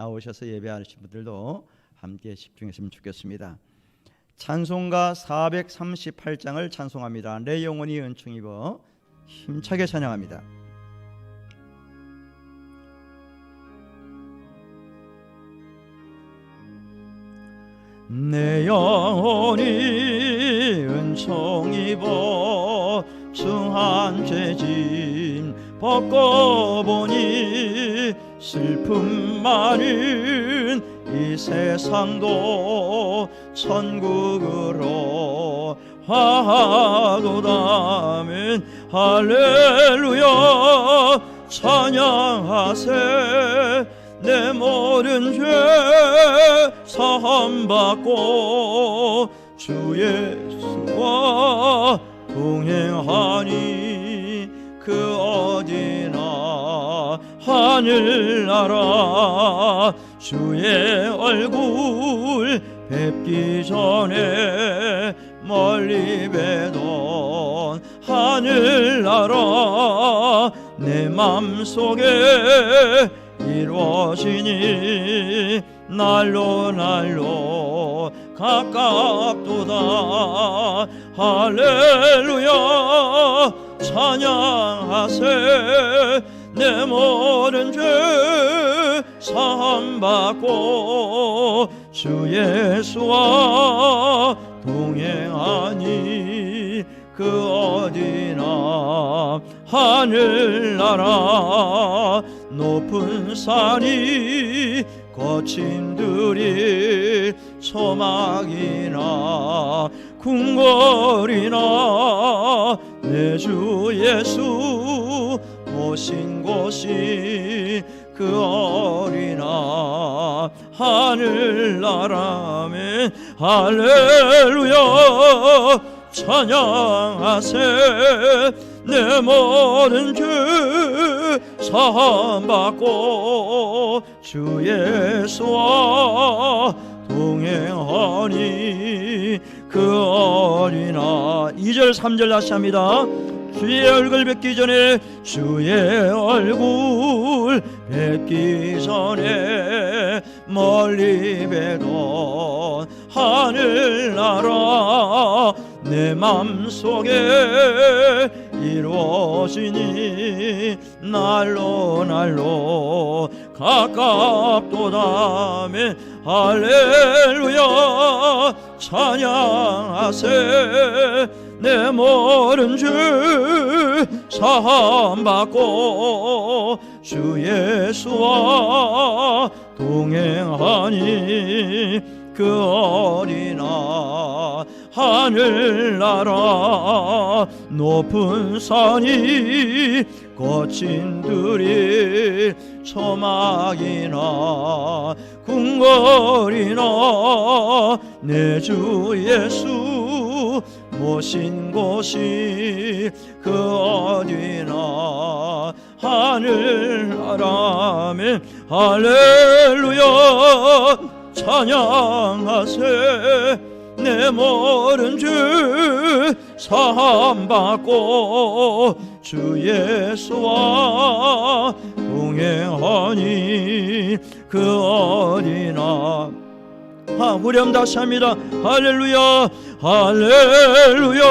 나오셔서 예배하신 분들도 함께 집중했으면 좋겠습니다. 찬송가 438장을 찬송합니다. 내 영혼이 은총 입어 힘차게 찬양합니다. 내 영혼이 은총 입어 승한 죄짐 벗고보니 슬픔 많은 이 세상도 천국으로 화하도다면 할렐루야 찬양하세. 내 모든 죄 사함받고 주 예수와 동행하니 그 어디나 하늘나라 주의 얼굴 뵙기 전에 멀리 뵈던 하늘나라 내 맘속에 이루어지니 날로 날로 가깝도다. 할렐루야 찬양하세. 내 모든 죄 사함받고 주 예수와 동행하니 그 어디나 하늘나라 높은 산이 거친 들이 소막이나 궁궐이나 내 주 예수 모신 곳이 그 어리나 하늘나라면 할렐루야 찬양하세. 내 모든 죄 사함받고 주 예수와 동행하니 그 어리나 2절 3절 다시 합니다. 주의 얼굴 뵙기 전에 주의 얼굴 뵙기 전에 멀리 뵈던 하늘나라 내 맘속에 이루어지니 날로 날로 가깝도다면 할렐루야 찬양하세. 내 모든 죄 사함받고 주 예수와 동행하니 그 어리나 하늘나라 높은 산이 거친 들이 소막이나 궁궐이나 내 주 예수 모신 곳이 그 어디나 하늘나라면 할렐루야 찬양하세. 내 모든 죄 사함받고 주 예수와 동행하니 그 어디나 후렴 다시 합니다. 할렐루야 할렐루야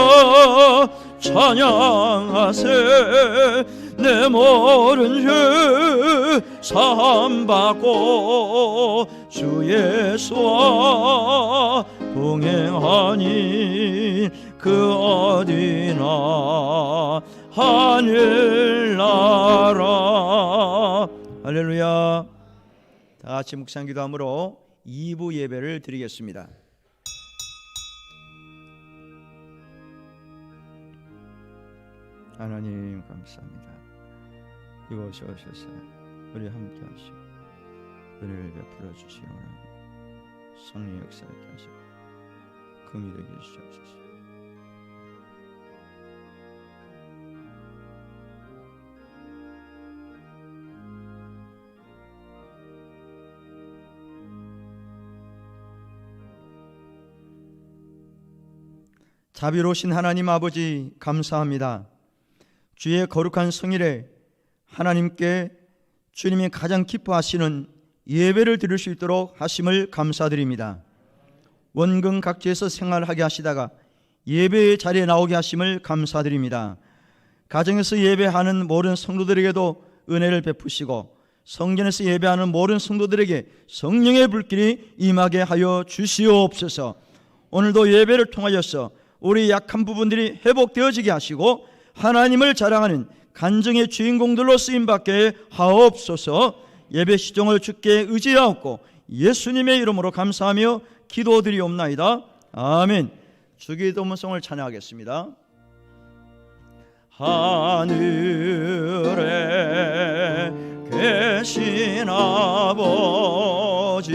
찬양하세. 내 모든 죄 사함받고 주 예수와 동행하니 그 어디나 하늘나라. 할렐루야. 다 같이 묵상 기도함으로 2부 예배를 드리겠습니다. 하나님 감사합니다. 이곳에 오셔서 우리 함께 하시고 은혜를 베풀어 주시오나 성령 역사하게 하시고 긍휼히 되게 주시옵소서. 자비로우신 하나님 아버지 감사합니다. 주의 거룩한 성일에 하나님께 주님이 가장 기뻐하시는 예배를 드릴 수 있도록 하심을 감사드립니다. 원근 각지에서 생활하게 하시다가 예배의 자리에 나오게 하심을 감사드립니다. 가정에서 예배하는 모든 성도들에게도 은혜를 베푸시고 성전에서 예배하는 모든 성도들에게 성령의 불길이 임하게 하여 주시옵소서. 오늘도 예배를 통하여서 우리 약한 부분들이 회복되어지게 하시고 하나님을 자랑하는 간증의 주인공들로 쓰임받게 하옵소서. 예배 시종을 주께 의지하옵고 예수님의 이름으로 감사하며 기도드리옵나이다. 아멘. 주기도문송을 찬양하겠습니다. 하늘에 계신 아버지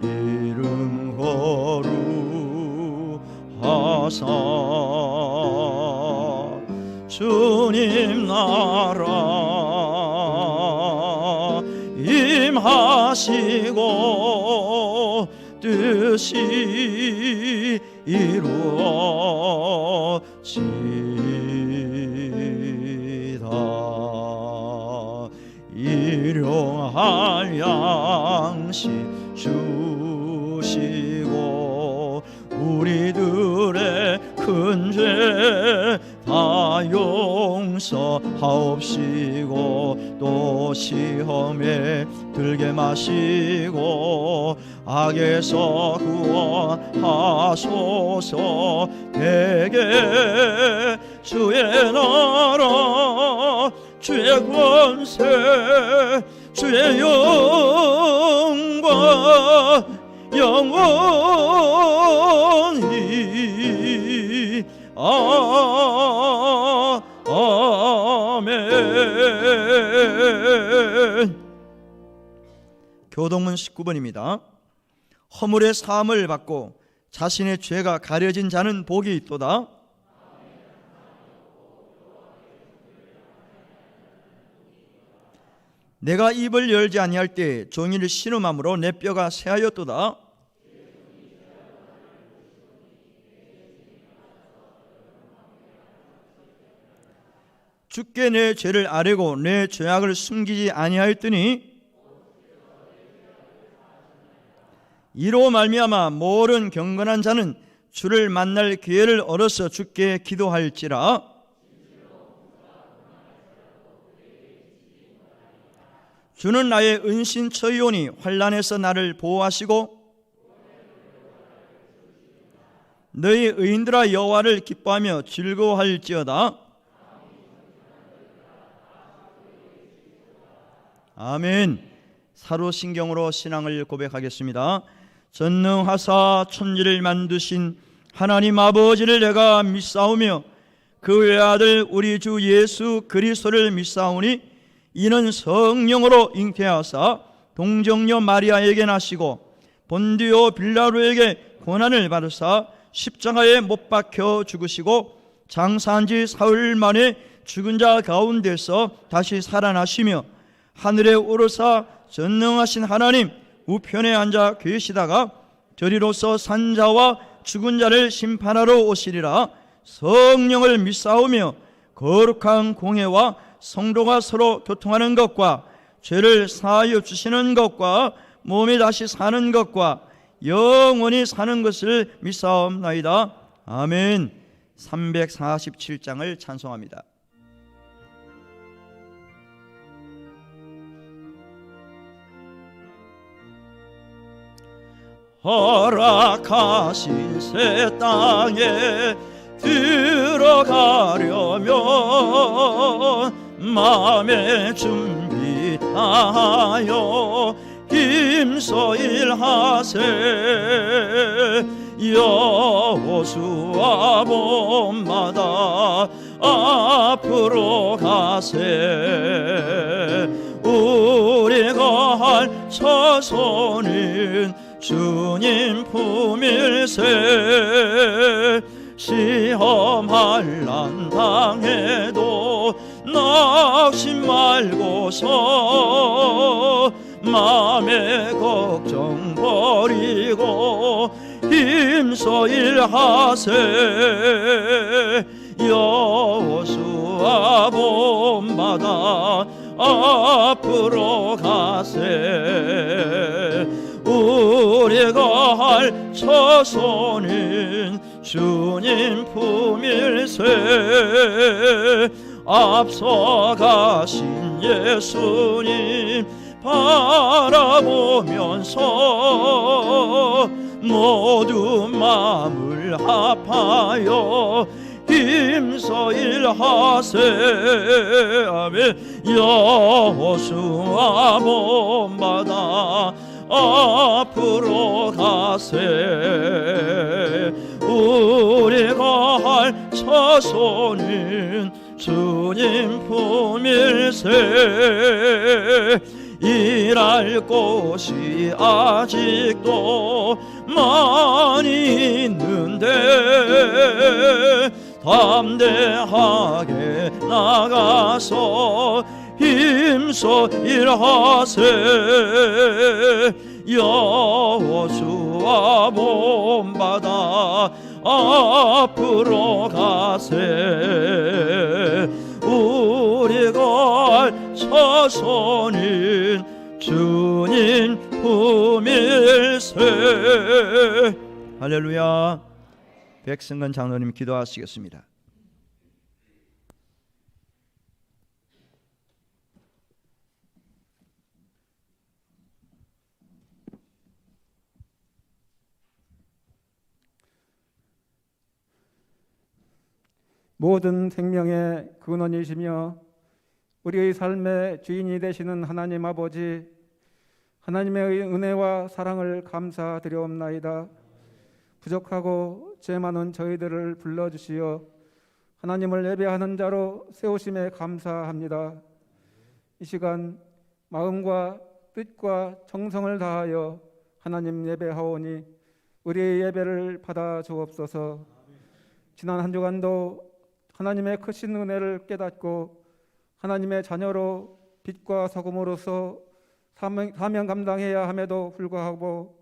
이름 거룩하사 주님 나라 임하시고 뜻이 이루어지다. 일용할 양식 주시고 우리들의 큰 죄 다 용서하옵시고 또 시험에 들게 마시고 악에서 구원하소서. 대개 주의 나라 주의 권세 주의 영광 영원히 아멘. 교동문 19번입니다. 허물의 사함을 받고 자신의 죄가 가려진 자는 복이 있도다. 내가 입을 열지 아니할 때 종일 신음함으로 내 뼈가 새하였도다. 주께 내 죄를 아뢰고 내 죄악을 숨기지 아니하였더니 이로 말미암아 모든 경건한 자는 주를 만날 기회를 얻어서 주께 기도할지라. 주는 나의 은신처이오니 환난에서 나를 보호하시고 너희 의인들아 여호와를 기뻐하며 즐거워할지어다. 아멘. 사도신경으로 신앙을 고백하겠습니다. 전능하사 천지를 만드신 하나님 아버지를 내가 믿사오며 그 외아들 우리 주 예수 그리스도를 믿사오니 이는 성령으로 잉태하사 동정녀 마리아에게 나시고 본디오 빌라도에게 고난을 받으사 십자가에 못 박혀 죽으시고 장사한 지 사흘 만에 죽은 자 가운데서 다시 살아나시며 하늘에 오르사 전능하신 하나님 우편에 앉아 계시다가 저리로서 산자와 죽은 자를 심판하러 오시리라. 성령을 믿사오며 거룩한 공회와 성도가 서로 교통하는 것과 죄를 사하여 주시는 것과 몸이 다시 사는 것과 영원히 사는 것을 믿사옵나이다. 아멘. 347장을 찬송합니다. 허락하신 새 땅에 들어가려면 마음의 준비 다하여 힘써 일하세. 여호수아 봄마다 앞으로 가세. 우리가 할 처소는 주님 품일세. 시험할 난 당해도 낙심 말고서 마음의 걱정 버리고 힘써 일하세. 여호수아 봄마다 앞으로 가세. 우리가 할 처소는 주님 품일세. 앞서가신 예수님 바라보면서 모두 마음을 합하여 힘써 일하세. 아멘. 여호수아 본받아 앞으로 가세. 우리가 할 처소는 주님 품일세. 일할 곳이 아직도 많이 있는데 담대하게 나가서 힘써 일하세. 여호수아 본받아 앞으로 가세. 우리가 할 처소는 주님 품일세. 할렐루야. 백승건 장로님 기도하시겠습니다. 모든 생명의 근원이시며 우리의 삶의 주인이 되시는 하나님 아버지, 하나님의 은혜와 사랑을 감사드리옵나이다. 부족하고 죄 많은 저희들을 불러주시어 하나님을 예배하는 자로 세우심에 감사합니다. 이 시간 마음과 뜻과 정성을 다하여 하나님 예배하오니 우리의 예배를 받아 주옵소서. 지난 한 주간도 하나님의 크신 은혜를 깨닫고 하나님의 자녀로 빛과 소금으로서 사명 감당해야 함에도 불구하고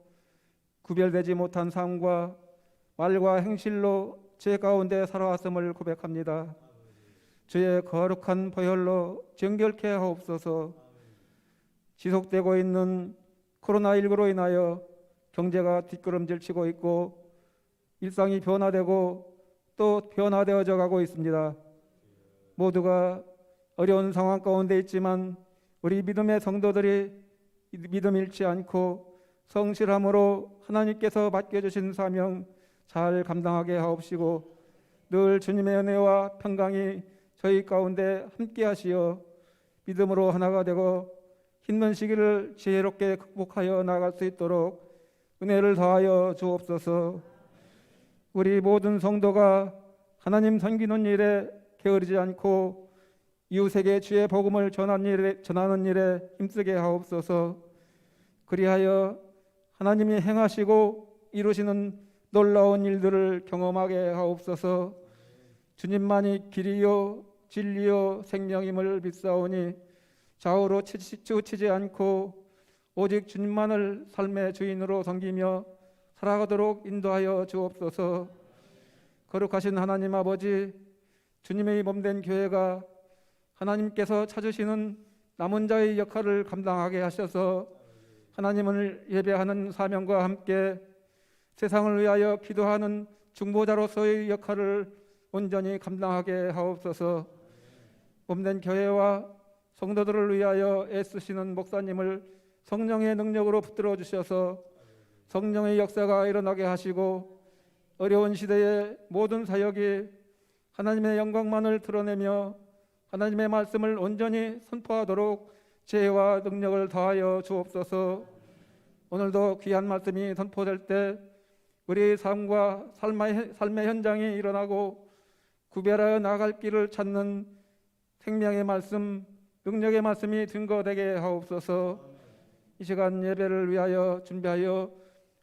구별되지 못한 삶과 말과 행실로 죄 가운데 살아왔음을 고백합니다. 주의 거룩한 보혈로 정결케 하옵소서. 지속되고 있는 코로나19로 인하여 경제가 뒷걸음질 치고 있고 일상이 변화되고 또 변화되어져 가고 있습니다. 모두가 어려운 상황 가운데 있지만 우리 믿음의 성도들이 믿음 잃지 않고 성실함으로 하나님께서 맡겨주신 사명 잘 감당하게 하옵시고 늘 주님의 은혜와 평강이 저희 가운데 함께 하시어 믿음으로 하나가 되고 힘든 시기를 지혜롭게 극복하여 나갈 수 있도록 은혜를 더하여 주옵소서. 우리 모든 성도가 하나님 섬기는 일에 게으르지 않고 이웃에게 주의 복음을 전하는 일에 힘쓰게 하옵소서. 그리하여 하나님이 행하시고 이루시는 놀라운 일들을 경험하게 하옵소서. 주님만이 길이요 진리요 생명임을 믿사오니 좌우로 치우치지 않고 오직 주님만을 삶의 주인으로 섬기며 살아가도록 인도하여 주옵소서. 거룩하신 하나님 아버지, 주님의 몸된 교회가 하나님께서 찾으시는 남은 자의 역할을 감당하게 하셔서 하나님을 예배하는 사명과 함께 세상을 위하여 기도하는 중보자로서의 역할을 온전히 감당하게 하옵소서. 몸된 교회와 성도들을 위하여 애쓰시는 목사님을 성령의 능력으로 붙들어 주셔서 성령의 역사가 일어나게 하시고 어려운 시대의 모든 사역이 하나님의 영광만을 드러내며 하나님의 말씀을 온전히 선포하도록 지혜와 능력을 더하여 주옵소서. 오늘도 귀한 말씀이 선포될 때 우리의 삶과 삶의 현장이 일어나고 구별하여 나아갈 길을 찾는 생명의 말씀, 능력의 말씀이 증거되게 하옵소서. 이 시간 예배를 위하여 준비하여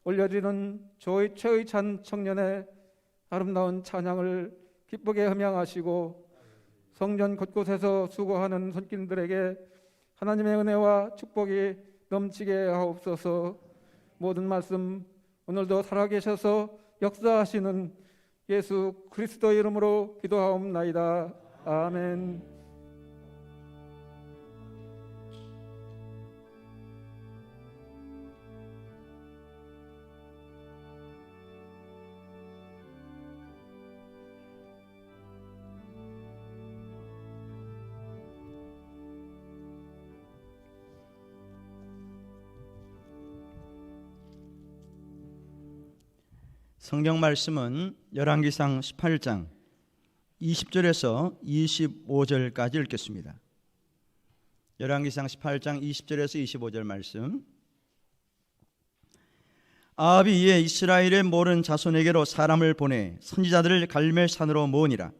올려드리는 최의찬 청년의 아름다운 찬양을 기쁘게 함양하시고 성전 곳곳에서 수고하는 손길들에게 하나님의 은혜와 축복이 넘치게 하옵소서. 모든 말씀 오늘도 살아계셔서 역사하시는 예수 그리스도 이름으로 기도하옵나이다. 아멘. 성경 말씀은 열왕기상 18장 20절에서 25절까지 읽겠습니다. 열왕기상 18장 20절에서 25절 말씀. 아합이 이에 이스라엘의 모든 자손에게로 사람을 보내 선지자들을 갈멜산으로 모으니라.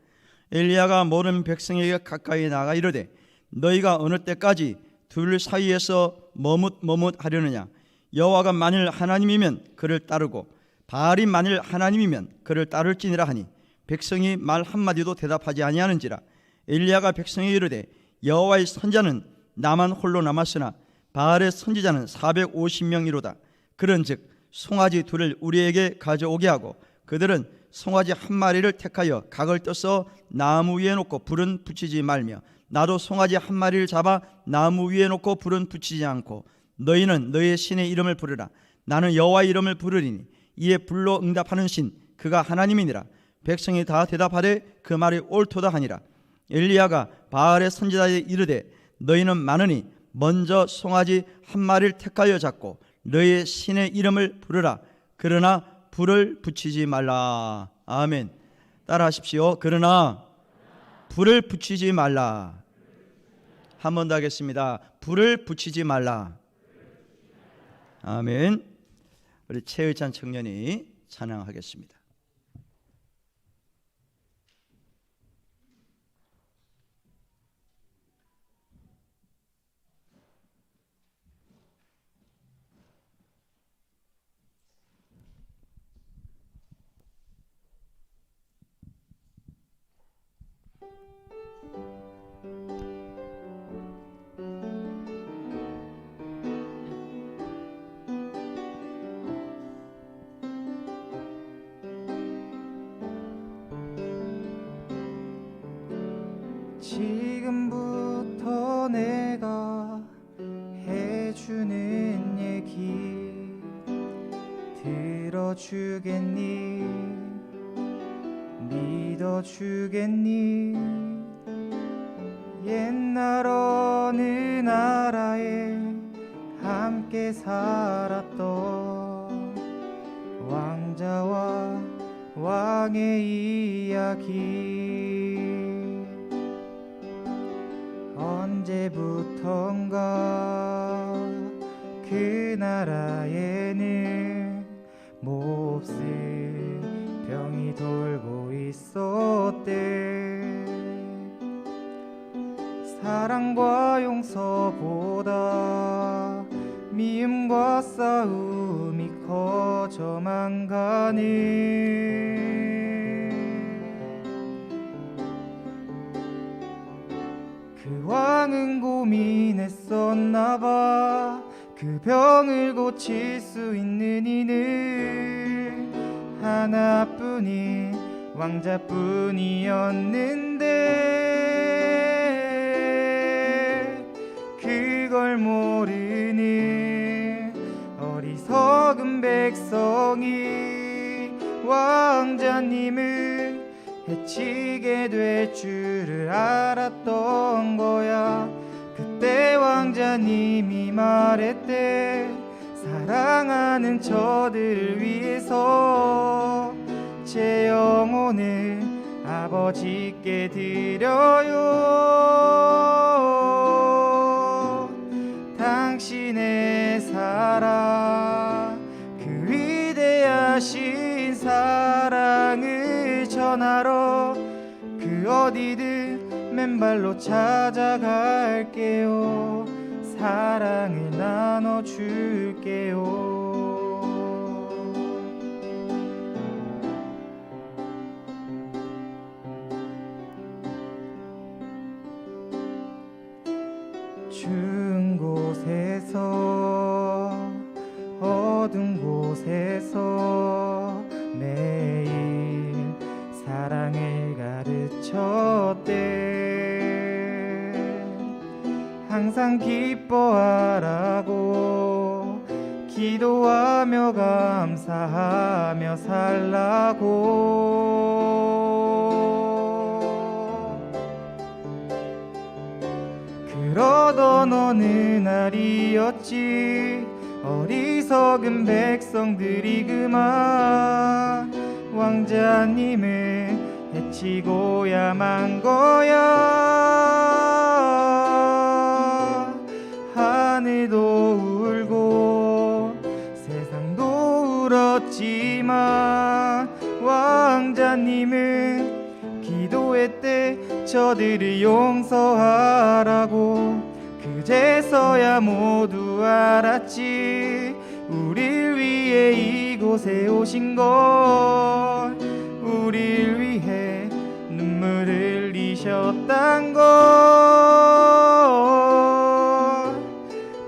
엘리야가 모든 백성에게 가까이 나가 이르되 너희가 어느 때까지 둘 사이에서 머뭇하려느냐. 여호와가 만일 하나님이면 그를 따르고 바알이 만일 하나님이면 그를 따를지니라 하니 백성이 말 한마디도 대답하지 아니하는지라. 엘리야가 백성에게 이르되 여호와의 선지자는 나만 홀로 남았으나 바알의 선지자는 450명이로다. 그런즉 송아지 둘을 우리에게 가져오게 하고 그들은 송아지 한 마리를 택하여 각을 떠서 나무 위에 놓고 불은 붙이지 말며 나도 송아지 한 마리를 잡아 나무 위에 놓고 불은 붙이지 않고 너희는 너희의 신의 이름을 부르라. 나는 여호와의 이름을 부르리니 이에 불로 응답하는 신 그가 하나님이니라. 백성이 다 대답하되 그 말이 옳도다 하니라. 엘리야가 바알의 선지자에게 이르되 너희는 많으니 먼저 송아지 한 마리를 택하여 잡고 너희의 신의 이름을 부르라. 그러나 불을 붙이지 말라. 아멘. 따라하십시오. 그러나 불을 붙이지 말라. 한 번 더 하겠습니다. 불을 붙이지 말라. 아멘. 우리 최의찬 청년이 찬양하겠습니다. 지금부터 내가 해주는 얘기 들어주겠니? 믿어주겠니? 옛날 어느 나라에 함께 살았던 왕자와 왕의 이야기. 언제부턴가 그 나라에는 몹쓸 병이 돌고 있었대. 사랑과 용서보다 미움과 싸움이 커져만 가는 그 왕은 고민했었나봐. 그 병을 고칠 수 있는 이는 하나뿐인 왕자뿐이었는데 그걸 모르는 어리석은 백성이 왕자님을 해치게 될 줄을 알았던 거야. 그때 왕자님이 말했대. 사랑하는 저들을 위해서 제 영혼을 아버지께 드려요. 당신의 사랑 그 위대하신 사랑을 전하러 그 어디든 맨발로 찾아갈게요. 사랑을 나눠줄게요. 추운 곳에서 어두운 곳에서 매일 사랑을 가르쳤대. 항상 기뻐하라고 기도하며 감사하며 살라고. 그러던 어느 날이었지. 어리석은 백성들이 그만 왕자님을 해치고야만 거야. 하늘도 울고 세상도 울었지만 왕자님은 기도했대 저들을 용서하라고. 그제서야 모두 알았지 우릴 위해 이곳에 오신 건 우릴 위해 눈물을 흘리셨단 걸.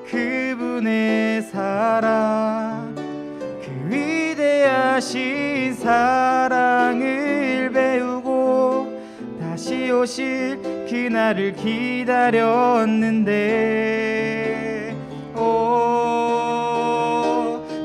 그분의 사랑 그 위대하신 사랑을 배우고 다시 오실 그날을 기다렸는데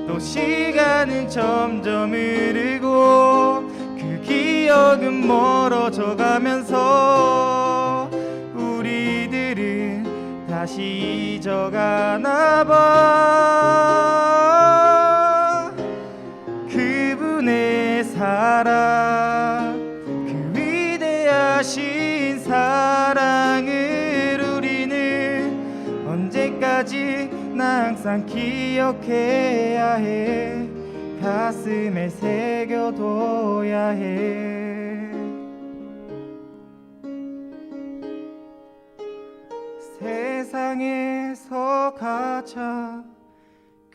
또 시간은 점점 흐르고 그 기억은 멀어져 가면서 우리들은 다시 잊어가나 봐. 그분의 사랑 그 위대하신 사랑을 우리는 언제까지 나 항상 기억해야 해. 가슴에 새겨둬야 해. 세상에서 가장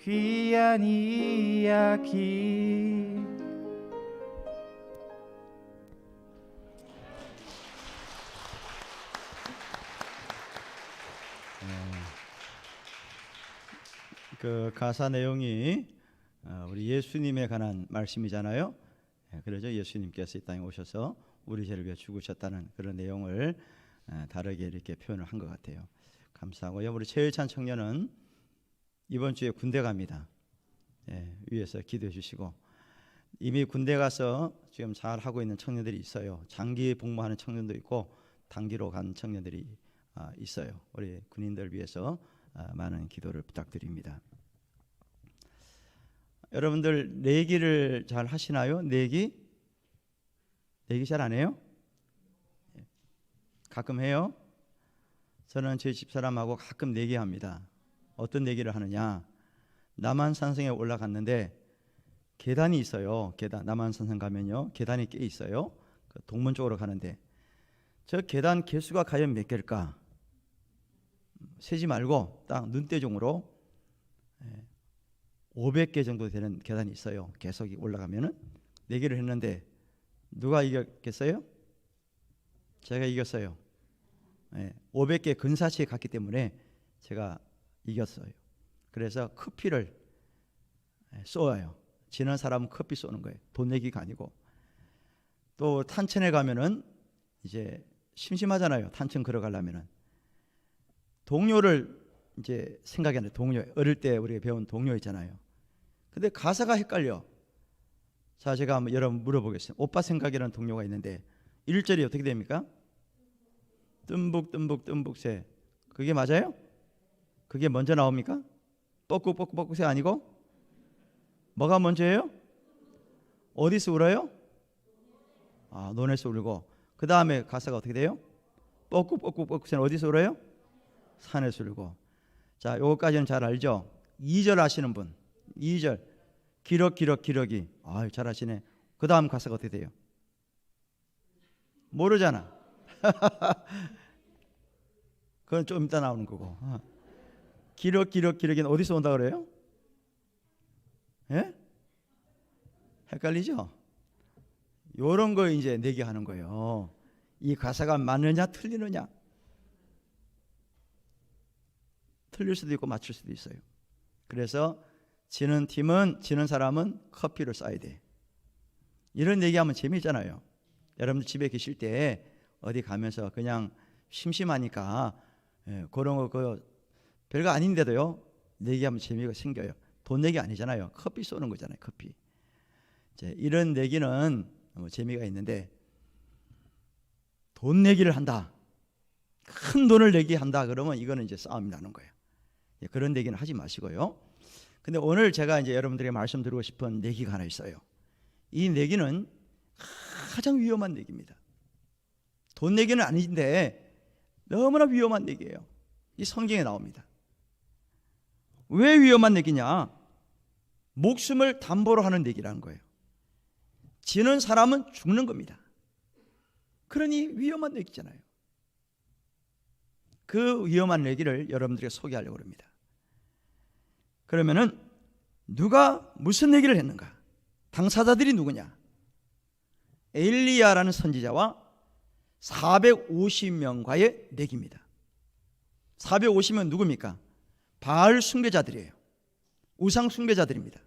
귀한 이야기. 그 가사 내용이 우리 예수님에 관한 말씀이잖아요. 그러죠. 예수님께서 이 땅에 오셔서 우리 죄를 위해 죽으셨다는 그런 내용을 다르게 이렇게 표현을 한 것 같아요. 감사하고요. 우리 최일찬 청년은 이번 주에 군대 갑니다. 위에서 기도해 주시고, 이미 군대 가서 지금 잘 하고 있는 청년들이 있어요. 장기 복무하는 청년도 있고 단기로 간 청년들이 있어요. 우리 군인들 위해서 많은 기도를 부탁드립니다. 여러분들 내기를 잘 하시나요? 내기 잘 안 해요? 가끔 해요. 저는 제 집사람하고 가끔 내기합니다. 어떤 내기를 하느냐? 남한산성에 올라갔는데 계단이 있어요. 계단, 남한산성 가면요 계단이 꽤 있어요. 그 동문 쪽으로 가는데 저 계단 개수가 과연 몇 개일까? 세지 말고 딱 눈대중으로 500개 정도 되는 계단이 있어요. 계속 올라가면은 내기를 했는데 누가 이겼겠어요? 제가 이겼어요. 500개 근사치에 갔기 때문에 제가 이겼어요. 그래서 커피를 쏘아요. 지는 사람은 커피 쏘는 거예요. 돈 내기가 아니고. 또 탄천에 가면은 이제 심심하잖아요. 탄천 걸어가려면은 동료를 이제 생각이 안 나요. 동료, 어릴 때 우리가 배운 동료 있잖아요. 근데 가사가 헷갈려. 자, 제가 한번 여러분 물어보겠습니다. 오빠 생각이라는 동료가 있는데 1절이 어떻게 됩니까? 뜸북 뜸북 뜸북새. 그게 맞아요? 그게 먼저 나옵니까? 뻐꾸 뻐꾸 뻐꾸새 아니고? 뭐가 먼저예요? 어디서 울어요? 논에서 울고. 그 다음에 가사가 어떻게 돼요? 뻐꾸 뻐꾸 뻐꾸새는 어디서 울어요? 산에서 울고. 자, 요거까지는 잘 알죠? 2절 아시는 분. 2절 기럭 기럭 기럭이. 잘 아시네. 그 다음 가사가 어떻게 돼요? 모르잖아. 그건 좀 이따 나오는 거고. 기럭 기럭 기럭이는 어디서 온다 그래요? 예? 헷갈리죠? 요런 거 이제 내기하는 거예요. 이 가사가 맞느냐 틀리느냐. 틀릴 수도 있고 맞출 수도 있어요. 그래서 지는 사람은 커피를 쏴야 돼. 이런 얘기하면 재미있잖아요. 여러분들 집에 계실 때 어디 가면서 그냥 심심하니까 그런 거 별거 아닌데도요 내기하면 재미가 생겨요. 돈 내기 아니잖아요. 커피 쏘는 거잖아요. 커피. 이제 이런 내기는 재미가 있는데 돈 내기를 한다. 큰 돈을 내기 한다. 그러면 이거는 이제 싸움이 나는 거예요. 그런 얘기는 하지 마시고요. 근데 오늘 제가 이제 여러분들에게 말씀드리고 싶은 내기가 하나 있어요. 이 내기는 가장 위험한 내기입니다. 돈 내기는 아닌데 너무나 위험한 내기예요. 이 성경에 나옵니다. 왜 위험한 내기냐? 목숨을 담보로 하는 내기라는 거예요. 지는 사람은 죽는 겁니다. 그러니 위험한 내기잖아요. 그 위험한 내기를 여러분들에게 소개하려고 합니다. 그러면은 누가 무슨 내기를 했는가? 당사자들이 누구냐? 엘리야라는 선지자와 450명과의 내기입니다. 450명 누굽니까? 바알 숭배자들이에요. 우상 숭배자들입니다.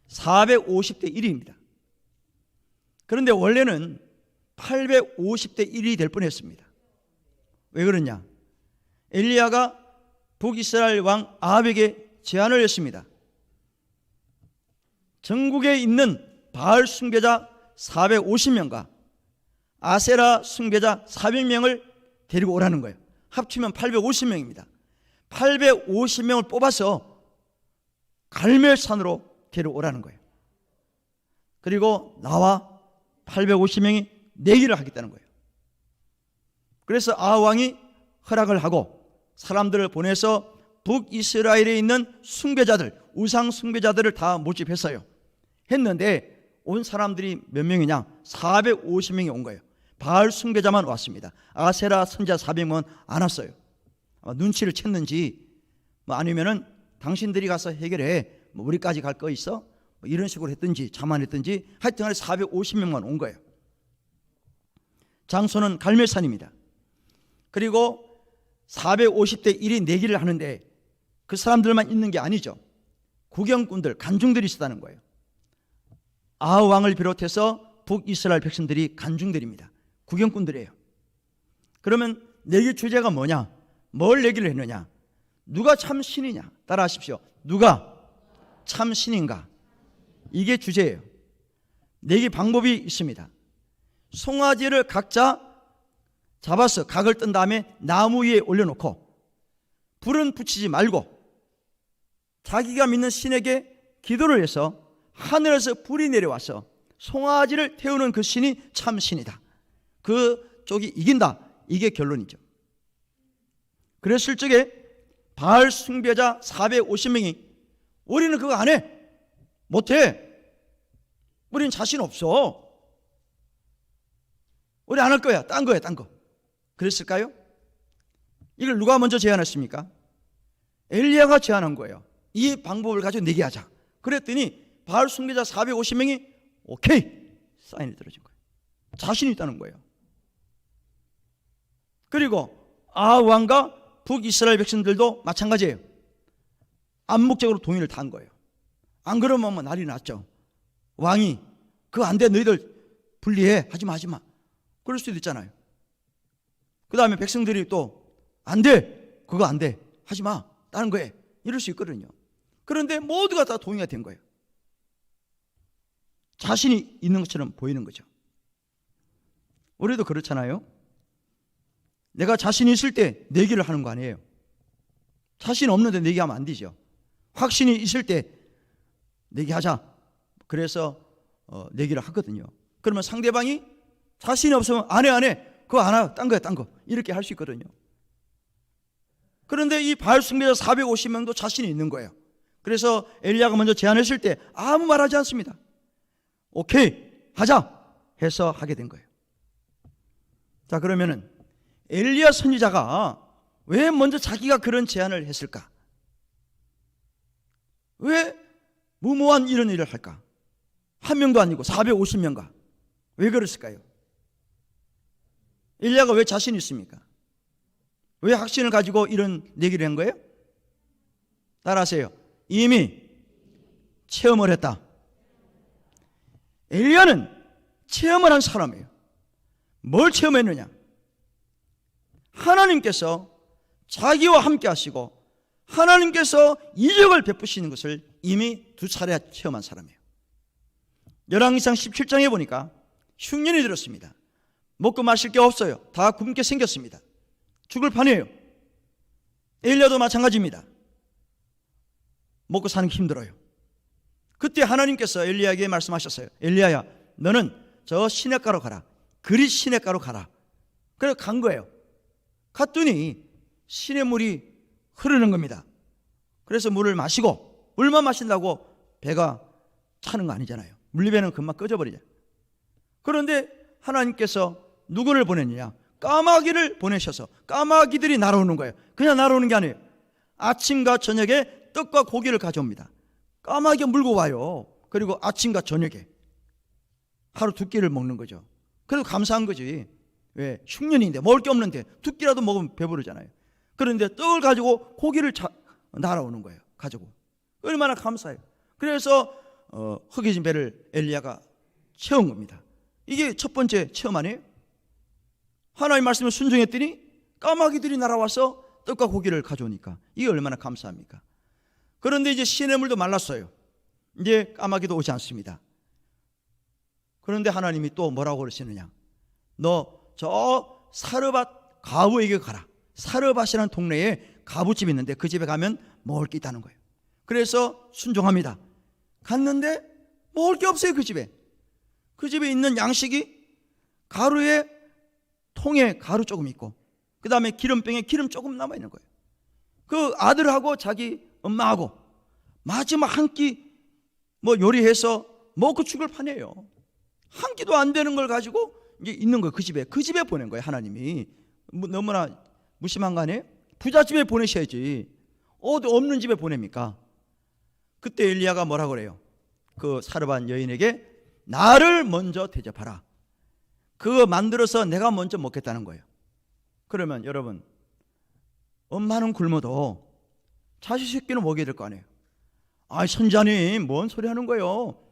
450대 1입니다. 그런데 원래는 850대 1이 될 뻔했습니다. 왜 그러냐? 엘리야가 북이스라엘 왕 아합에게 제안을 했습니다. 전국에 있는 바알 숭배자 450명과 아세라 숭배자 400명을 데리고 오라는 거예요. 합치면 850명입니다. 850명을 뽑아서 갈멜산으로 데려오라는 거예요. 그리고 나와 850명이 내기를 하겠다는 거예요. 그래서 아합 왕이 허락을 하고 사람들을 보내서 북이스라엘에 있는 숭배자들, 우상 숭배자들을 다 모집했어요. 했는데 온 사람들이 몇 명이냐? 450명이 온 거예요. 바알 숭배자만 왔습니다. 아세라 선지자 400명은 안 왔어요. 아마 눈치를 챘는지 아니면은 당신들이 가서 해결해, 우리까지 갈 거 있어? 이런 식으로 했든지 자만했든지 하여튼 간에 450명만 온 거예요. 장소는 갈멜산입니다. 그리고 450대 1이 내기를 하는데 그 사람들만 있는 게 아니죠. 구경꾼들, 간중들이 있었다는 거예요. 아합 왕을 비롯해서 북이스라엘 백성들이 간중들입니다. 구경꾼들이에요. 그러면 내기 주제가 뭐냐? 뭘 내기를 했느냐? 누가 참 신이냐? 따라하십시오. 누가 참 신인가? 이게 주제예요. 내기 방법이 있습니다. 송아지를 각자 잡아서 각을 뜬 다음에 나무 위에 올려놓고 불은 붙이지 말고 자기가 믿는 신에게 기도를 해서 하늘에서 불이 내려와서 송아지를 태우는 그 신이 참 신이다. 그 쪽이 이긴다. 이게 결론이죠. 그랬을 적에 바알 숭배자 450명이 우리는 그거 안 해. 못해. 우리는 자신 없어. 우리 안 할 거야. 딴 거야, 딴 거. 그랬을까요? 이걸 누가 먼저 제안했습니까? 엘리야가 제안한 거예요. 이 방법을 가지고 내기하자. 그랬더니 바알 숭배자 450명이 오케이 사인이 들어진 거예요. 자신이 있다는 거예요. 그리고 아합 왕과 북이스라엘 백성들도 마찬가지예요. 암묵적으로 동의를 단 거예요. 안 그러면 뭐 난리 났죠. 왕이 그거 안 돼, 너희들 분리해, 하지마, 하지마. 그럴 수도 있잖아요. 그 다음에 백성들이 또 안 돼, 그거 안 돼, 하지마, 다른 거 해, 이럴 수 있거든요. 그런데 모두가 다 동의가 된 거예요. 자신이 있는 것처럼 보이는 거죠. 우리도 그렇잖아요. 내가 자신이 있을 때 내기를 하는 거 아니에요. 자신 없는데 내기하면 안 되죠. 확신이 있을 때 내기하자. 그래서 내기를 하거든요. 그러면 상대방이 자신이 없으면 안 해. 그거 안 해. 딴 거야, 딴 거. 이렇게 할 수 있거든요. 그런데 이 바알 숭배자 450명도 자신이 있는 거예요. 그래서 엘리야가 먼저 제안했을 때 아무 말하지 않습니다. 오케이, 하자 해서 하게 된 거예요. 자, 그러면은 엘리야 선지자가 왜 먼저 자기가 그런 제안을 했을까? 왜 무모한 이런 일을 할까? 한 명도 아니고 450명가. 왜 그랬을까요? 엘리야가 왜 자신이 있습니까? 왜 확신을 가지고 이런 얘기를 한 거예요? 따라하세요. 이미 체험을 했다. 엘리야는 체험을 한 사람이에요. 뭘 체험했느냐? 하나님께서 자기와 함께 하시고 하나님께서 이적을 베푸시는 것을 이미 2차례 체험한 사람이에요. 열왕기상 17장에 보니까 흉년이 들었습니다. 먹고 마실 게 없어요. 다 굶게 생겼습니다. 죽을 판이에요. 엘리야도 마찬가지입니다. 먹고 사는 게 힘들어요. 그때 하나님께서 엘리야에게 말씀하셨어요. 엘리야야, 너는 저 시냇가로 가라. 그릿 시냇가로 가라. 그래서 간 거예요. 갔더니 시냇물이 흐르는 겁니다. 그래서 물을 마시고, 물만 마신다고 배가 차는 거 아니잖아요. 물리배는 금방 꺼져버리잖아요. 그런데 하나님께서 누구를 보냈느냐? 까마귀를 보내셔서 까마귀들이 날아오는 거예요. 그냥 날아오는 게 아니에요. 아침과 저녁에 떡과 고기를 가져옵니다. 까마귀가 물고 와요. 그리고 아침과 저녁에 하루 두 끼를 먹는 거죠. 그래도 감사한 거지. 왜? 흉년인데 먹을 게 없는데 두 끼라도 먹으면 배부르잖아요. 그런데 떡을 가지고 고기를 날아오는 거예요. 가지고. 얼마나 감사해요. 그래서 허기진 배를 엘리야가 채운 겁니다. 이게 첫 번째 체험 아니에요? 하나님 말씀에 순종했더니 까마귀들이 날아와서 떡과 고기를 가져오니까 이게 얼마나 감사합니까? 그런데 이제 시냇물도 말랐어요. 이제 까마귀도 오지 않습니다. 그런데 하나님이 또 뭐라고 그러시느냐? 너 저 사르밧 가부에게 가라. 사르밧이라는 동네에 가부집이 있는데 그 집에 가면 먹을 게 있다는 거예요. 그래서 순종합니다. 갔는데 먹을 게 없어요. 그 집에. 그 집에 있는 양식이 가루에 통에 가루 조금 있고, 그 다음에 기름병에 기름 조금 남아있는 거예요. 그 아들하고 자기 엄마하고 마지막 한 끼 요리해서 먹고 죽을 판이에요. 한 끼도 안 되는 걸 가지고 이제 있는 거예요. 그 집에 보낸 거예요. 하나님이. 너무나 무심한 거 아니에요? 부잣집에 보내셔야지 어디 없는 집에 보냅니까? 그때 엘리야가 뭐라 그래요? 그 사르밧 여인에게 나를 먼저 대접하라. 그거 만들어서 내가 먼저 먹겠다는 거예요. 그러면 여러분, 엄마는 굶어도 자식 새끼는 먹여야 될 거 아니에요. 아, 선자님 뭔 소리 하는 거예요?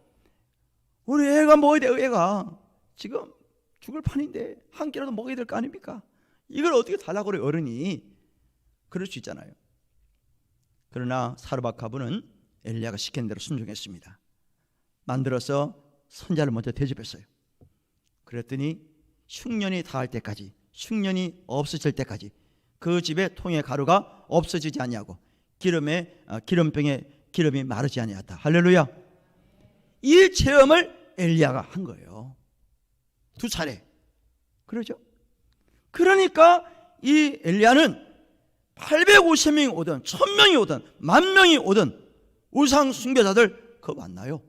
우리 애가 먹어야 돼요. 애가 지금 죽을 판인데 한 끼라도 먹어야 될 거 아닙니까? 이걸 어떻게 달라고 그래요, 어른이? 그럴 수 있잖아요. 그러나 사르밧 가부는 엘리야가 시킨 대로 순종했습니다. 만들어서 선자를 먼저 대접했어요. 그랬더니 흉년이 닿을 때까지, 흉년이 없어질 때까지 그 집에 통에 가루가 없어지지 아니하고 기름병에 기름이 마르지 아니하였다. 할렐루야. 이 체험을 엘리야가 한 거예요. 2차례. 그러죠? 그러니까 이 엘리야는 850명이 오든 1000명이 오든 10,000명이 오든 우상 숭배자들 그거 만나요.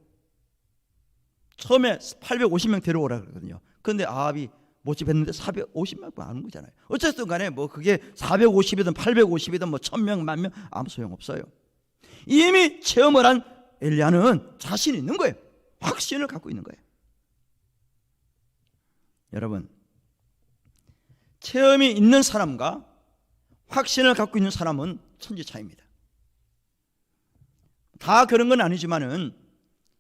처음에 850명 데려오라 그러거든요. 그런데 아합이 모집했는데 450명 안 온 거잖아요. 어쨌든 간에 그게 450이든 850이든 1000명, 10,000명 아무 소용없어요. 이미 체험을 한 엘리야는 자신 있는 거예요. 확신을 갖고 있는 거예요. 여러분, 체험이 있는 사람과 확신을 갖고 있는 사람은 천지 차이입니다. 다 그런 건 아니지만은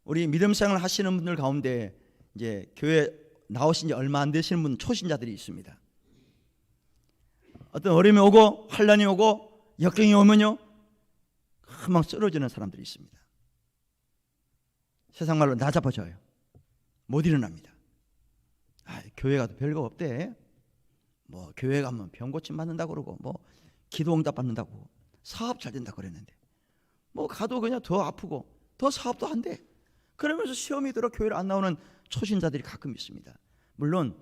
우리 믿음 생활 하시는 분들 가운데 이제 교회 나오신 지 얼마 안 되시는 분, 초신자들이 있습니다. 어떤 어려움이 오고 환난이 오고 역경이 오면요 금방 쓰러지는 사람들이 있습니다. 세상 말로 나잡아져요. 못 일어납니다. 교회 가도 별거 없대. 교회 가면 병 고침 받는다고 그러고 기도 응답 받는다고 사업 잘 된다고 그랬는데 가도 그냥 더 아프고 더 사업도 안 돼. 그러면서 시험이 들어 교회를 안 나오는 초신자들이 가끔 있습니다. 물론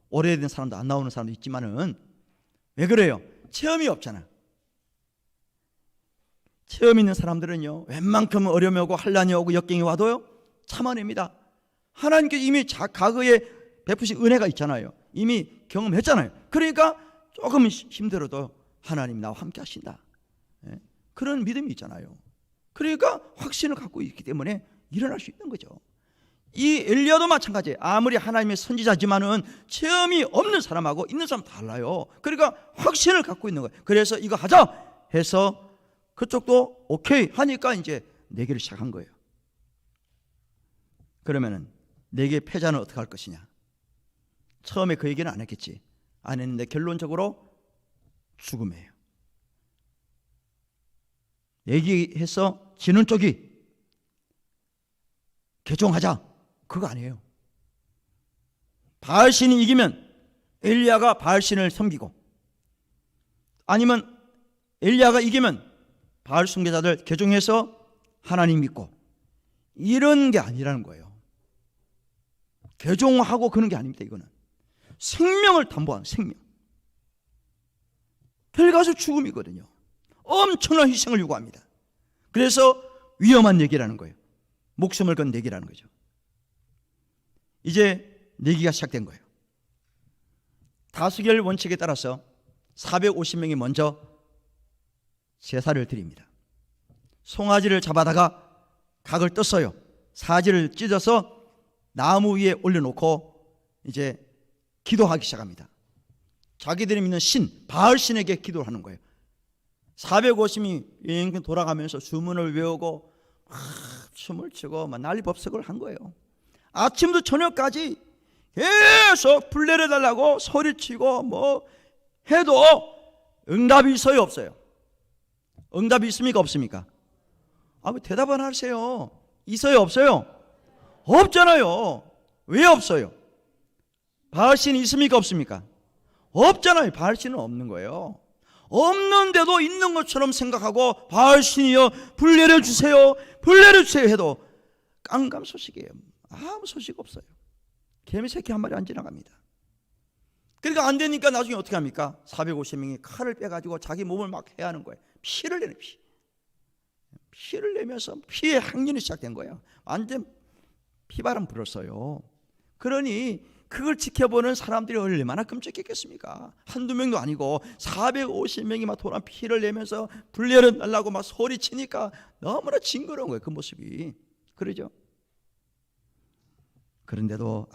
오래된 사람도 안 나오는 사람도 있지만은 왜 그래요? 체험이 없잖아. 체험 있는 사람들은요 웬만큼 어려움이 오고 환난이 오고 역경이 와도요 참아냅니다. 하나님께 이미 과거에 베푸신 은혜가 있잖아요. 이미 경험했잖아요. 그러니까 조금 힘들어도 하나님 나와 함께 하신다. 그런 믿음이 있잖아요. 그러니까 확신을 갖고 있기 때문에 일어날 수 있는 거죠. 이 엘리야도 마찬가지예요. 아무리 하나님의 선지자지만은 체험이 없는 사람하고 있는 사람 달라요. 그러니까 확신을 갖고 있는 거예요. 그래서 이거 하자 해서 그쪽도 오케이 하니까 이제 내기를 시작한 거예요. 그러면은 내게 패자는 어떻게 할 것이냐? 처음에 그 얘기는 안 했겠지. 안 했는데 결론적으로 죽음이에요. 얘기해서 지는 쪽이 개종하자 그거 아니에요. 바알신이 이기면 엘리야가 바알신을 섬기고, 아니면 엘리야가 이기면 바알 숭배자들 개종해서 하나님 믿고 이런 게 아니라는 거예요. 개종하고 그런 게 아닙니다. 이거는 생명을 담보하는 생명. 결과서 죽음이거든요. 엄청난 희생을 요구합니다. 그래서 위험한 얘기라는 거예요. 목숨을 건 내기라는 거죠. 이제 내기가 시작된 거예요. 다수결 원칙에 따라서 450명이 먼저 제사를 드립니다. 송아지를 잡아다가 각을 떴어요. 사지를 찢어서 나무 위에 올려놓고 이제 기도하기 시작합니다. 자기들이 믿는 신, 바알 신에게 기도를 하는 거예요. 450이 여행 돌아가면서 주문을 외우고 춤을 추고 난리법석을 한 거예요. 아침부터 저녁까지 계속 불 내려달라고 소리치고 뭐 해도 응답이 있어요, 없어요? 응답이 있습니까, 없습니까? 왜 대답은 하세요? 있어요, 없어요? 없잖아요. 왜 없어요? 바알신이 있습니까, 없습니까? 없잖아요. 바알신은 없는 거예요. 없는데도 있는 것처럼 생각하고 바알신이여 불 내려주세요, 불 내려주세요 해도 깡감 소식이에요. 아무 소식 없어요. 개미새끼 한 마리 안 지나갑니다. 그러니까 안 되니까 나중에 어떻게 합니까? 450명이 칼을 빼가지고 자기 몸을 막 해야 하는 거예요. 피를 내는 피를 내면서 피의 항년이 시작된 거예요. 완전 피바람 불었어요. 그러니 그걸 지켜보는 사람들이 얼마나 끔찍했겠습니까? 한두 명도 아니고 450명이 막 돌아 피를 내면서 불 내려달라고 막 소리치니까 너무나 징그러운 거예요. 그 모습이. 그러죠? 그런데도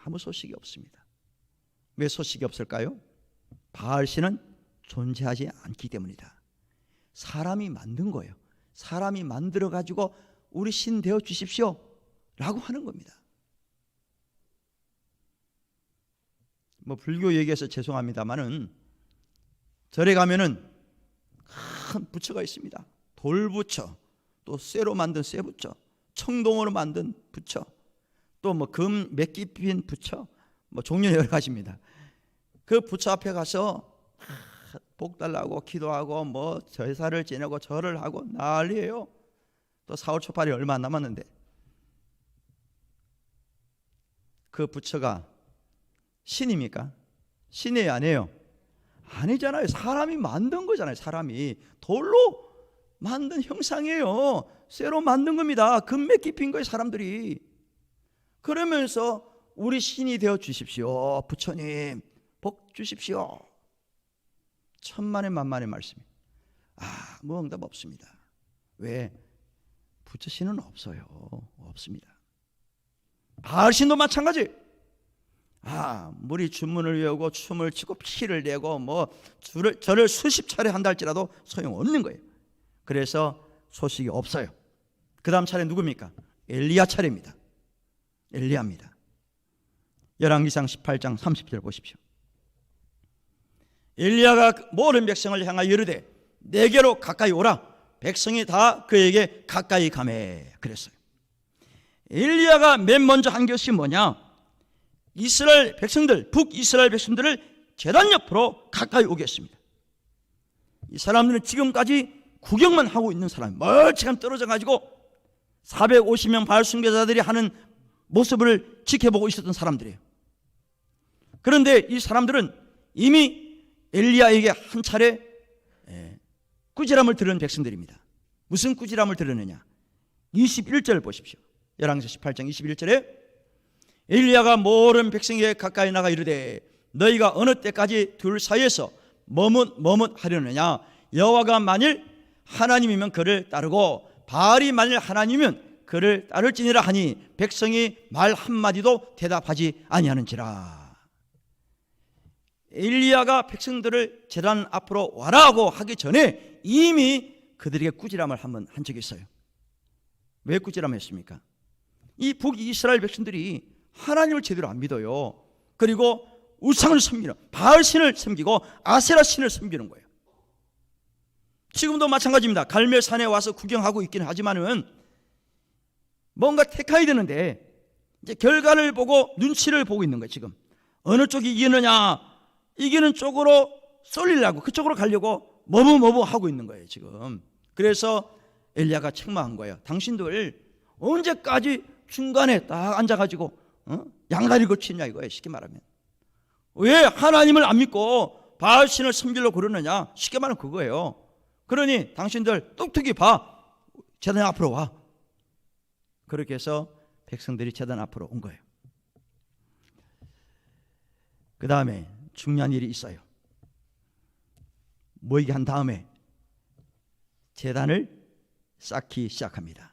아무 소식이 없습니다. 왜 소식이 없을까요? 바알신은 존재하지 않기 때문이다. 사람이 만든 거예요. 사람이 만들어 가지고 우리 신 되어 주십시오 라고 하는 겁니다. 뭐 불교 얘기해서 죄송합니다만은 절에 가면은 큰 부처가 있습니다. 돌부처, 또 쇠로 만든 쇠부처, 청동으로 만든 부처, 또 뭐 금 몇 깊인 부처, 뭐 종류 여러 가지입니다. 그 부처 앞에 가서 복 달라고 기도하고 뭐 제사를 지내고 절을 하고 난리예요. 또 4월 초팔이 얼마 안 남았는데 그 부처가 신입니까? 신이에요, 아니에요? 아니잖아요. 사람이 만든 거잖아요. 사람이 돌로 만든 형상이에요. 쇠로 만든 겁니다. 금맥 깊인 거예요, 사람들이. 그러면서 우리 신이 되어 주십시오, 부처님 복 주십시오. 천만의 만만의 말씀이에요. 뭐 응답 없습니다. 왜? 부처 신은 없어요. 없습니다. 바알신도 마찬가지. 무리 주문을 외우고 춤을 추고 피를 내고 뭐 절을 수십 차례 한다 할지라도 소용없는 거예요. 그래서 소식이 없어요. 그 다음 차례 누굽니까? 엘리야 차례입니다. 엘리야입니다. 열왕기상 18장 30절 보십시오. 엘리야가 모든 백성을 향하여 이르되 내게로 가까이 오라. 백성이 다 그에게 가까이 가매 그랬어요. 엘리야가 맨 먼저 한 것이 뭐냐? 이스라엘 백성들, 북이스라엘 백성들을 제단 옆으로 가까이 오겠습니다. 이 사람들은 지금까지 구경만 하고 있는 사람, 멀찍한 떨어져 가지고 450명 바알 숭배자들이 하는 모습을 지켜보고 있었던 사람들이에요. 그런데 이 사람들은 이미 엘리야에게 한 차례 꾸지람을 들은 백성들입니다. 무슨 꾸지람을 들었느냐? 21절 보십시오. 열왕기상 18장 21절에 엘리야가 모든 백성에게 가까이 나가 이르되 너희가 어느 때까지 둘 사이에서 머뭇하려느냐? 여호와가 만일 하나님이면 그를 따르고 바알이 만일 하나님이면 그를 따를지니라 하니 백성이 말 한마디도 대답하지 아니하는지라. 엘리야가 백성들을 제단 앞으로 와라고 하기 전에 이미 그들에게 꾸지람을 한번 한 적이 있어요. 왜 꾸지람했습니까? 이 북이스라엘 백성들이 하나님을 제대로 안 믿어요. 그리고 우상을 섬기는 바알 신을 섬기고 아세라 신을 섬기는 거예요. 지금도 마찬가지입니다. 갈멜산에 와서 구경하고 있긴 하지만은 뭔가 택해야 되는데 이제 결과를 보고 눈치를 보고 있는 거예요. 지금 어느 쪽이 이기느냐, 이기는 쪽으로 쏠리려고 그쪽으로 가려고 머무하고 있는 거예요. 지금 그래서 엘리야가 책망한 거예요. 당신들 언제까지 중간에 딱 앉아가지고 양다리 거치냐 이거예요. 쉽게 말하면 왜 하나님을 안 믿고 바알신을 섬기려고 그러느냐, 쉽게 말하면 그거예요. 그러니 당신들 똑똑히 봐, 제단 앞으로 와. 그렇게 해서 백성들이 제단 앞으로 온 거예요. 그 다음에 중요한 일이 있어요. 모이게 한 다음에 제단을 쌓기 시작합니다.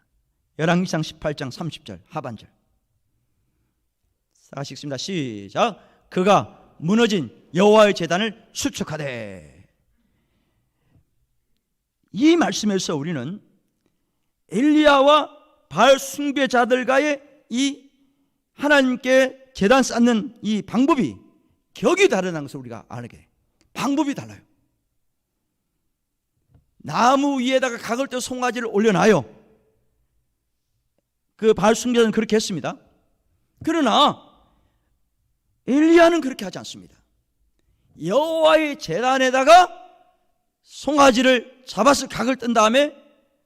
열왕기상 18장 30절 하반절 쌓으시겠습니다. 시작. 그가 무너진 여호와의 제단을 수축하되. 이 말씀에서 우리는 엘리야와 바알 숭배자들과의 이 하나님께 제단 쌓는 이 방법이 격이 다르다는 것을 우리가 알게 돼요. 방법이 달라요. 나무 위에다가 각을 떼어 송아지를 올려놔요. 그 바알 숭배자는 그렇게 했습니다. 그러나 엘리야는 그렇게 하지 않습니다. 여호와의 제단에다가 송아지를 잡아서 각을 뜬 다음에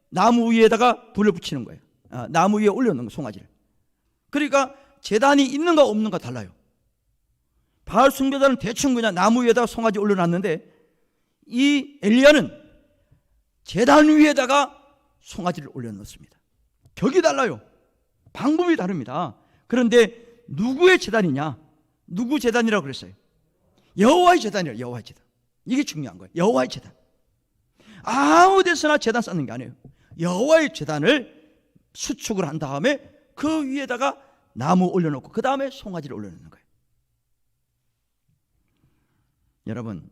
나무 위에다가 불을 붙이는 거예요. 나무 위에 올려놓는 거예요, 송아지를. 그러니까 제단이 있는가 없는가 달라요. 바알 숭배자는 대충 그냥 나무 위에다가 송아지 올려놨는데 이 엘리야는 제단 위에다가 송아지를 올려놓습니다. 격이 달라요. 방법이 다릅니다. 그런데 누구의 제단이냐? 누구 제단이라고 그랬어요? 여호와의 제단이에요. 여호와의 제단. 이게 중요한 거예요. 여호와의 제단. 아무 데서나 제단 쌓는 게 아니에요. 여호와의 제단을 수축을 한 다음에 그 위에다가 나무 올려놓고 그 다음에 송아지를 올려놓는 거예요. 여러분,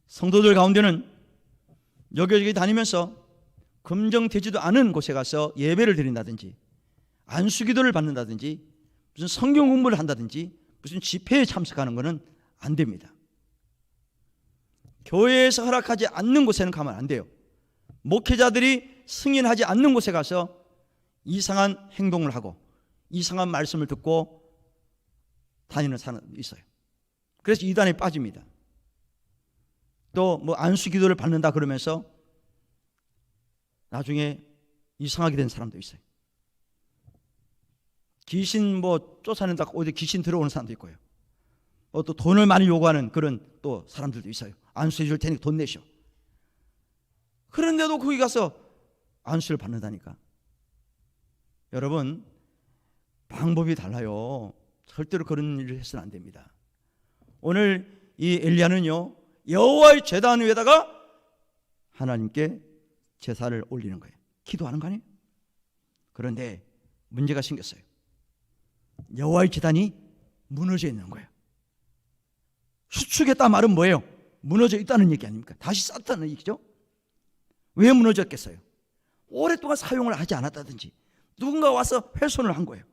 성도들 가운데는 여기저기 다니면서 검정되지도 않은 곳에 가서 예배를 드린다든지 안수기도를 받는다든지 무슨 성경 공부를 한다든지 무슨 집회에 참석하는 것은 안 됩니다. 교회에서 허락하지 않는 곳에는 가면 안 돼요. 목회자들이 승인하지 않는 곳에 가서 이상한 행동을 하고 이상한 말씀을 듣고 다니는 사람도 있어요. 그래서 이단에 빠집니다. 또 뭐 안수기도를 받는다 그러면서 나중에 이상하게 된 사람도 있어요. 귀신 뭐 쫓아낸다 어디 귀신 들어오는 사람도 있고요. 또 돈을 많이 요구하는 그런 또 사람들도 있어요. 안수해 줄 테니까 돈 내셔. 그런데도 거기 가서 안수를 받는다니까. 여러분, 방법이 달라요. 절대로 그런 일을 해서는 안 됩니다. 오늘 이 엘리야는요, 여호와의 제단 위에다가 하나님께 제사를 올리는 거예요. 기도하는 거 아니에요? 그런데 문제가 생겼어요. 여호와의 제단이 무너져 있는 거예요. 수축했다 말은 뭐예요? 무너져 있다는 얘기 아닙니까? 다시 쌓았다는 얘기죠. 왜 무너졌겠어요? 오랫동안 사용을 하지 않았다든지 누군가 와서 훼손을 한 거예요.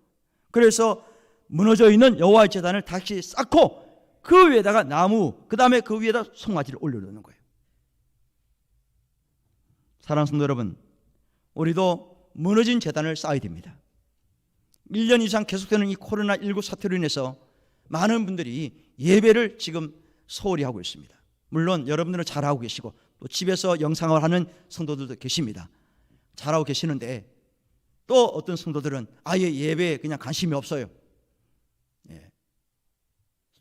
그래서 무너져 있는 여호와의 제단을 다시 쌓고 그 위에다가 나무, 그 다음에 그 위에다 송아지를 올려놓는 거예요. 사랑하는 성도 여러분, 우리도 무너진 제단을 쌓아야 됩니다. 1년 이상 계속되는 이 코로나19 사태로 인해서 많은 분들이 예배를 지금 소홀히 하고 있습니다. 물론 여러분들은 잘하고 계시고 또 집에서 영상을 하는 성도들도 계십니다. 잘하고 계시는데 또 어떤 성도들은 아예 예배에 그냥 관심이 없어요.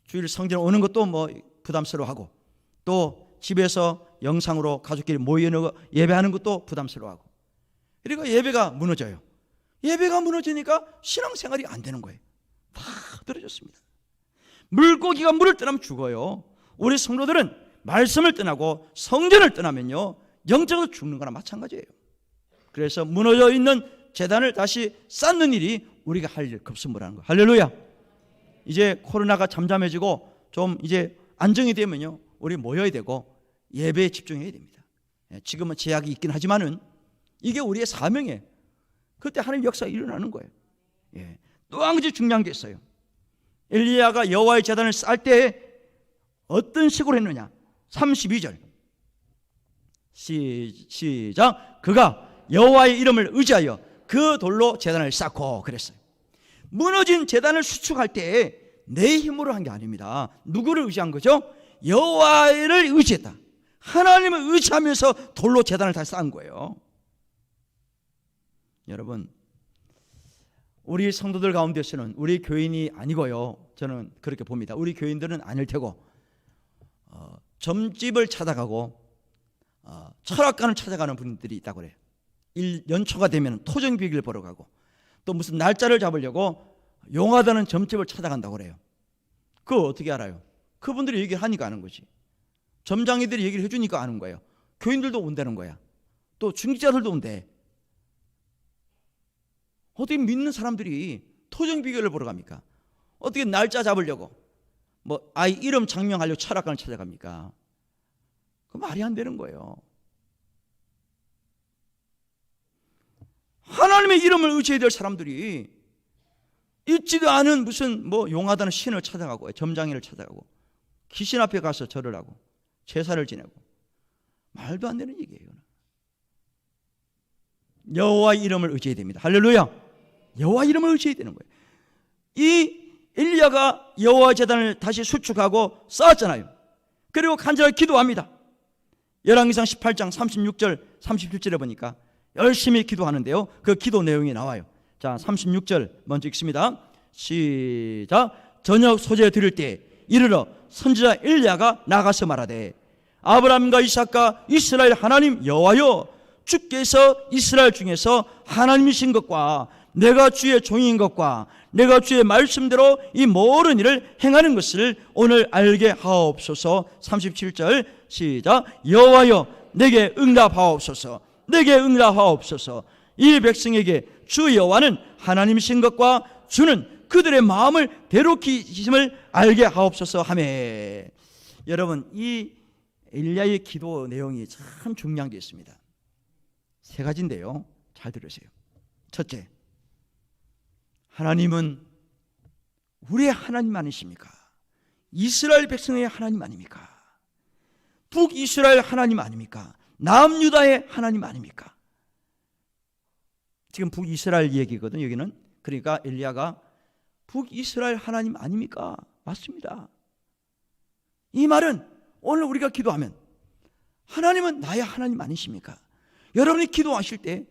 주일 성전 오는 것도 뭐 부담스러워하고 또 집에서 영상으로 가족끼리 모이는 예배하는 것도 부담스러워하고, 그러니까 예배가 무너져요. 예배가 무너지니까 신앙생활이 안 되는 거예요. 다 떨어졌습니다. 물고기가 물을 떠나면 죽어요. 우리 성도들은 말씀을 떠나고 성전을 떠나면요, 영적으로 죽는 거나 마찬가지예요. 그래서 무너져 있는 제단을 다시 쌓는 일이 우리가 할 일 급선무라는 거예요. 할렐루야. 이제 코로나가 잠잠해지고 좀 이제 안정이 되면요, 우리 모여야 되고 예배에 집중해야 됩니다. 지금은 제약이 있긴 하지만은 이게 우리의 사명이에요. 그때 하나님 역사가 일어나는 거예요. 또 한 가지 중요한 게 있어요. 엘리야가 여호와의 제단을 쌓을 때 어떤 식으로 했느냐? 32절 시작. 그가 여호와의 이름을 의지하여 그 돌로 제단을 쌓고 그랬어요. 무너진 제단을 수축할 때 내 힘으로 한 게 아닙니다. 누구를 의지한 거죠? 여호와를 의지했다. 하나님을 의지하면서 돌로 제단을 다 쌓은 거예요. 여러분, 우리 성도들 가운데서는 우리 교인이 아니고요, 저는 그렇게 봅니다. 우리 교인들은 아닐 테고 점집을 찾아가고 철학관을 찾아가는 분들이 있다고 그래요. 연초가 되면 토정비기를 보러 가고 또 무슨 날짜를 잡으려고 용하다는 점집을 찾아간다고 그래요. 그거 어떻게 알아요? 그분들이 얘기를 하니까 아는 거지. 점장이들이 얘기를 해주니까 아는 거예요. 교인들도 온다는 거야. 또 중직자들도 온대. 어떻게 믿는 사람들이 토정비결을 보러 갑니까? 어떻게 날짜 잡으려고 뭐 아이 이름 장명하려고 철학관을 찾아갑니까? 그 말이 안 되는 거예요. 하나님의 이름을 의지해야 될 사람들이 있지도 않은 무슨 뭐 용하다는 신을 찾아가고 점장이를 찾아가고 귀신 앞에 가서 절을 하고 제사를 지내고 말도 안 되는 얘기예요. 여호와의 이름을 의지해야 됩니다. 할렐루야. 여호와 이름을 의지해야 되는 거예요. 이 엘리야가 여호와 제단을 다시 수축하고 쌓았잖아요. 그리고 간절하게 기도합니다. 열왕기상 18장 36절 37절에 보니까 열심히 기도하는데요, 그 기도 내용이 나와요. 자, 36절 먼저 읽습니다. 시작. 저녁 소재 드릴 때 이르러 선지자 엘리야가 나가서 말하되 아브라함과 이삭과 이스라엘 하나님 여호와여, 주께서 이스라엘 중에서 하나님이신 것과 내가 주의 종인 것과 내가 주의 말씀대로 이 모든 일을 행하는 것을 오늘 알게 하옵소서. 37절 시작. 여호와여, 내게 응답하옵소서. 내게 응답하옵소서. 이 백성에게 주 여호와는 하나님이신 것과 주는 그들의 마음을 대롭히심을 알게 하옵소서 하며. 여러분, 이 엘리야의 기도 내용이 참 중요한 게 있습니다. 세 가지인데요, 잘 들으세요. 첫째, 하나님은 우리의 하나님 아니십니까? 이스라엘 백성의 하나님 아닙니까? 북이스라엘 하나님 아닙니까? 남유다의 하나님 아닙니까? 지금 북이스라엘 얘기거든, 여기는. 그러니까 엘리야가 북이스라엘 하나님 아닙니까? 맞습니다. 이 말은 오늘 우리가 기도하면 하나님은 나의 하나님 아니십니까? 여러분이 기도하실 때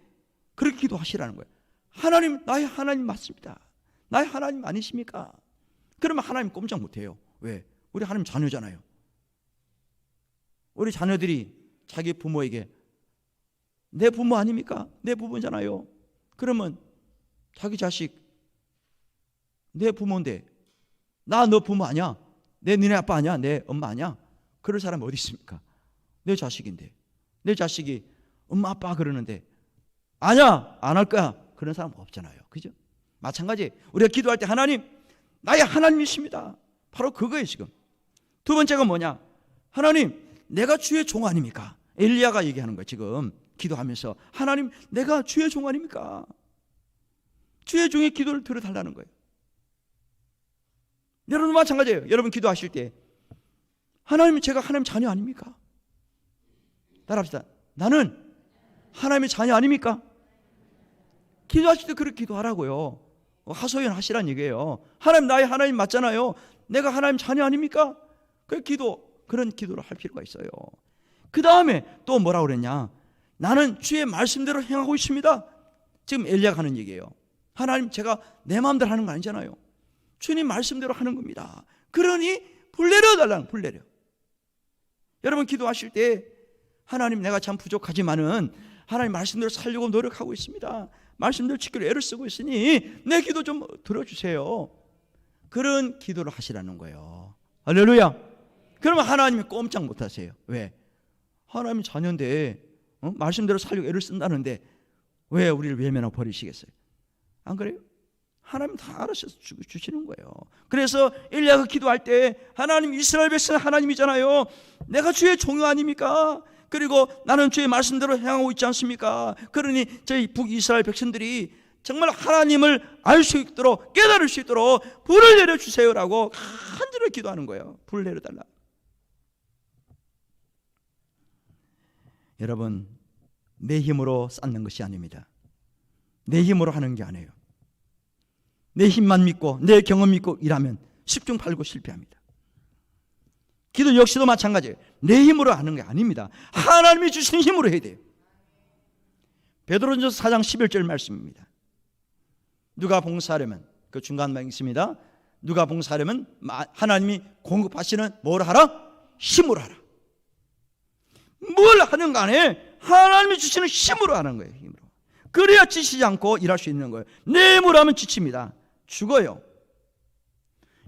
그렇게 기도하시라는 거예요. 하나님, 나의 하나님 맞습니다. 나의 하나님 아니십니까? 그러면 하나님 꼼짝 못해요. 왜? 우리 하나님 자녀잖아요. 우리 자녀들이 자기 부모에게 내 부모 아닙니까? 내 부모잖아요. 그러면 자기 자식 내 부모인데 나 너 부모 아니야? 내 니네 아빠 아니야? 내 엄마 아니야? 그럴 사람이 어디 있습니까? 내 자식인데 내 자식이 엄마 아빠 그러는데 아니야, 안 할 거야, 그런 사람 없잖아요. 그죠? 마찬가지 우리가 기도할 때 하나님, 나의 하나님이십니다. 바로 그거예요. 지금 두 번째가 뭐냐? 하나님, 내가 주의 종 아닙니까? 엘리야가 얘기하는 거예요. 지금 기도하면서 하나님, 내가 주의 종 아닙니까? 주의 종의 기도를 들어달라는 거예요. 여러분 마찬가지예요. 여러분 기도하실 때 하나님, 제가 하나님 자녀 아닙니까? 따라합시다. 나는 하나님의 자녀 아닙니까? 기도하실 때 그렇게 기도하라고요. 하소연 하시란 얘기예요. 하나님, 나의 하나님 맞잖아요. 내가 하나님 자녀 아닙니까? 그 그런 기도를 할 필요가 있어요. 그 다음에 또 뭐라고 그랬냐? 나는 주의 말씀대로 행하고 있습니다. 지금 엘리야가 하는 얘기예요. 하나님, 제가 내 마음대로 하는 거 아니잖아요. 주님 말씀대로 하는 겁니다. 그러니 불내려 달라는, 불내려. 여러분 기도하실 때 하나님, 내가 참 부족하지만은 하나님 말씀대로 살려고 노력하고 있습니다. 말씀대로 지키려 애를 쓰고 있으니 내 기도 좀 들어주세요. 그런 기도를 하시라는 거예요. 할렐루야. 그러면 하나님이 꼼짝 못하세요. 왜? 하나님 자녀인데 말씀대로 살려고 애를 쓴다는데 왜 우리를 외면하고 버리시겠어요? 안 그래요? 하나님 다 알아서 주시는 거예요. 그래서 엘리야가 기도할 때 하나님, 이스라엘 백성 하나님이잖아요. 내가 주의 종이 아닙니까? 그리고 나는 주의 말씀대로 행하고 있지 않습니까? 그러니 저희 북이스라엘 백성들이 정말 하나님을 알 수 있도록, 깨달을 수 있도록 불을 내려주세요라고 간절히 기도하는 거예요. 불을 내려달라. 여러분, 내 힘으로 쌓는 것이 아닙니다. 내 힘으로 하는 게 아니에요. 내 힘만 믿고 내 경험 믿고 일하면 10중 8구 실패합니다. 기도 역시도 마찬가지예요. 내 힘으로 하는 게 아닙니다. 하나님이 주신 힘으로 해야 돼요. 베드로전서 4장 11절 말씀입니다. 누가 봉사하려면, 그 중간만 있습니다. 누가 봉사하려면 하나님이 공급하시는 뭘 하라? 힘으로 하라. 뭘 하는 간에 하나님이 주시는 힘으로 하는 거예요. 힘으로. 그래야 지치지 않고 일할 수 있는 거예요. 내 힘으로 하면 지칩니다. 죽어요.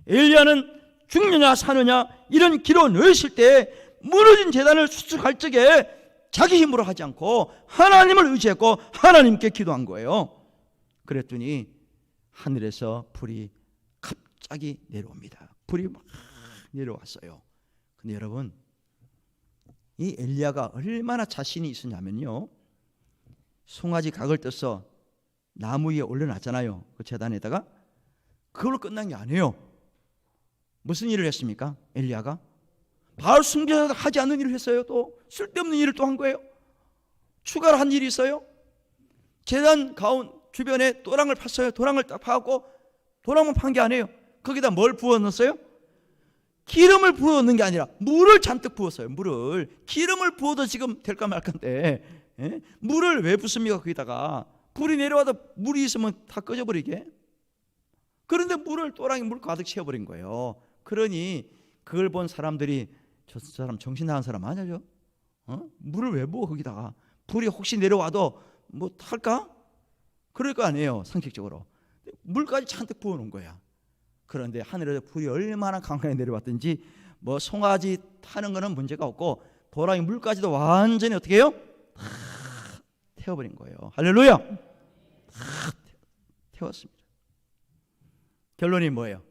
엘리야는 죽느냐 사느냐 이런 기로 놓였을 때 무너진 제단을 수축할 적에 자기 힘으로 하지 않고 하나님을 의지했고 하나님께 기도한 거예요. 그랬더니 하늘에서 불이 갑자기 내려옵니다. 불이 막 내려왔어요. 근데 여러분, 이 엘리야가 얼마나 자신이 있었냐면요, 송아지 각을 떠서 나무 위에 올려놨잖아요. 그 제단에다가. 그걸로 끝난 게 아니에요. 무슨 일을 했습니까? 엘리야가 바알 숭배자가 하지 않는 일을 했어요. 또 쓸데없는 일을 또 한 거예요. 추가로 한 일이 있어요. 제단 가운 주변에 도랑을 팠어요. 도랑을 딱 파갖고, 도랑만 판 게 아니에요. 거기다 뭘 부어 넣었어요? 기름을 부어 넣은 게 아니라 물을 잔뜩 부었어요. 물을. 기름을 부어도 지금 될까 말까인데, 예? 물을 왜 붓습니까? 거기다가 불이 내려와도 물이 있으면 다 꺼져버리게. 그런데 물을, 또랑에 물 가득 채워버린 거예요. 그러니 그걸 본 사람들이 저 사람 정신 나간 사람 아니야? 물을 왜 부어 거기다가? 불이 혹시 내려와도 뭐 탈까? 그럴 거 아니에요. 상식적으로. 물까지 잔뜩 부어놓은 거야. 그런데 하늘에서 불이 얼마나 강하게 내려왔든지 뭐 송아지 타는 거는 문제가 없고 도랑이 물까지도 완전히 어떻게 해요? 다 태워버린 거예요. 할렐루야. 다 태웠습니다. 결론이 뭐예요?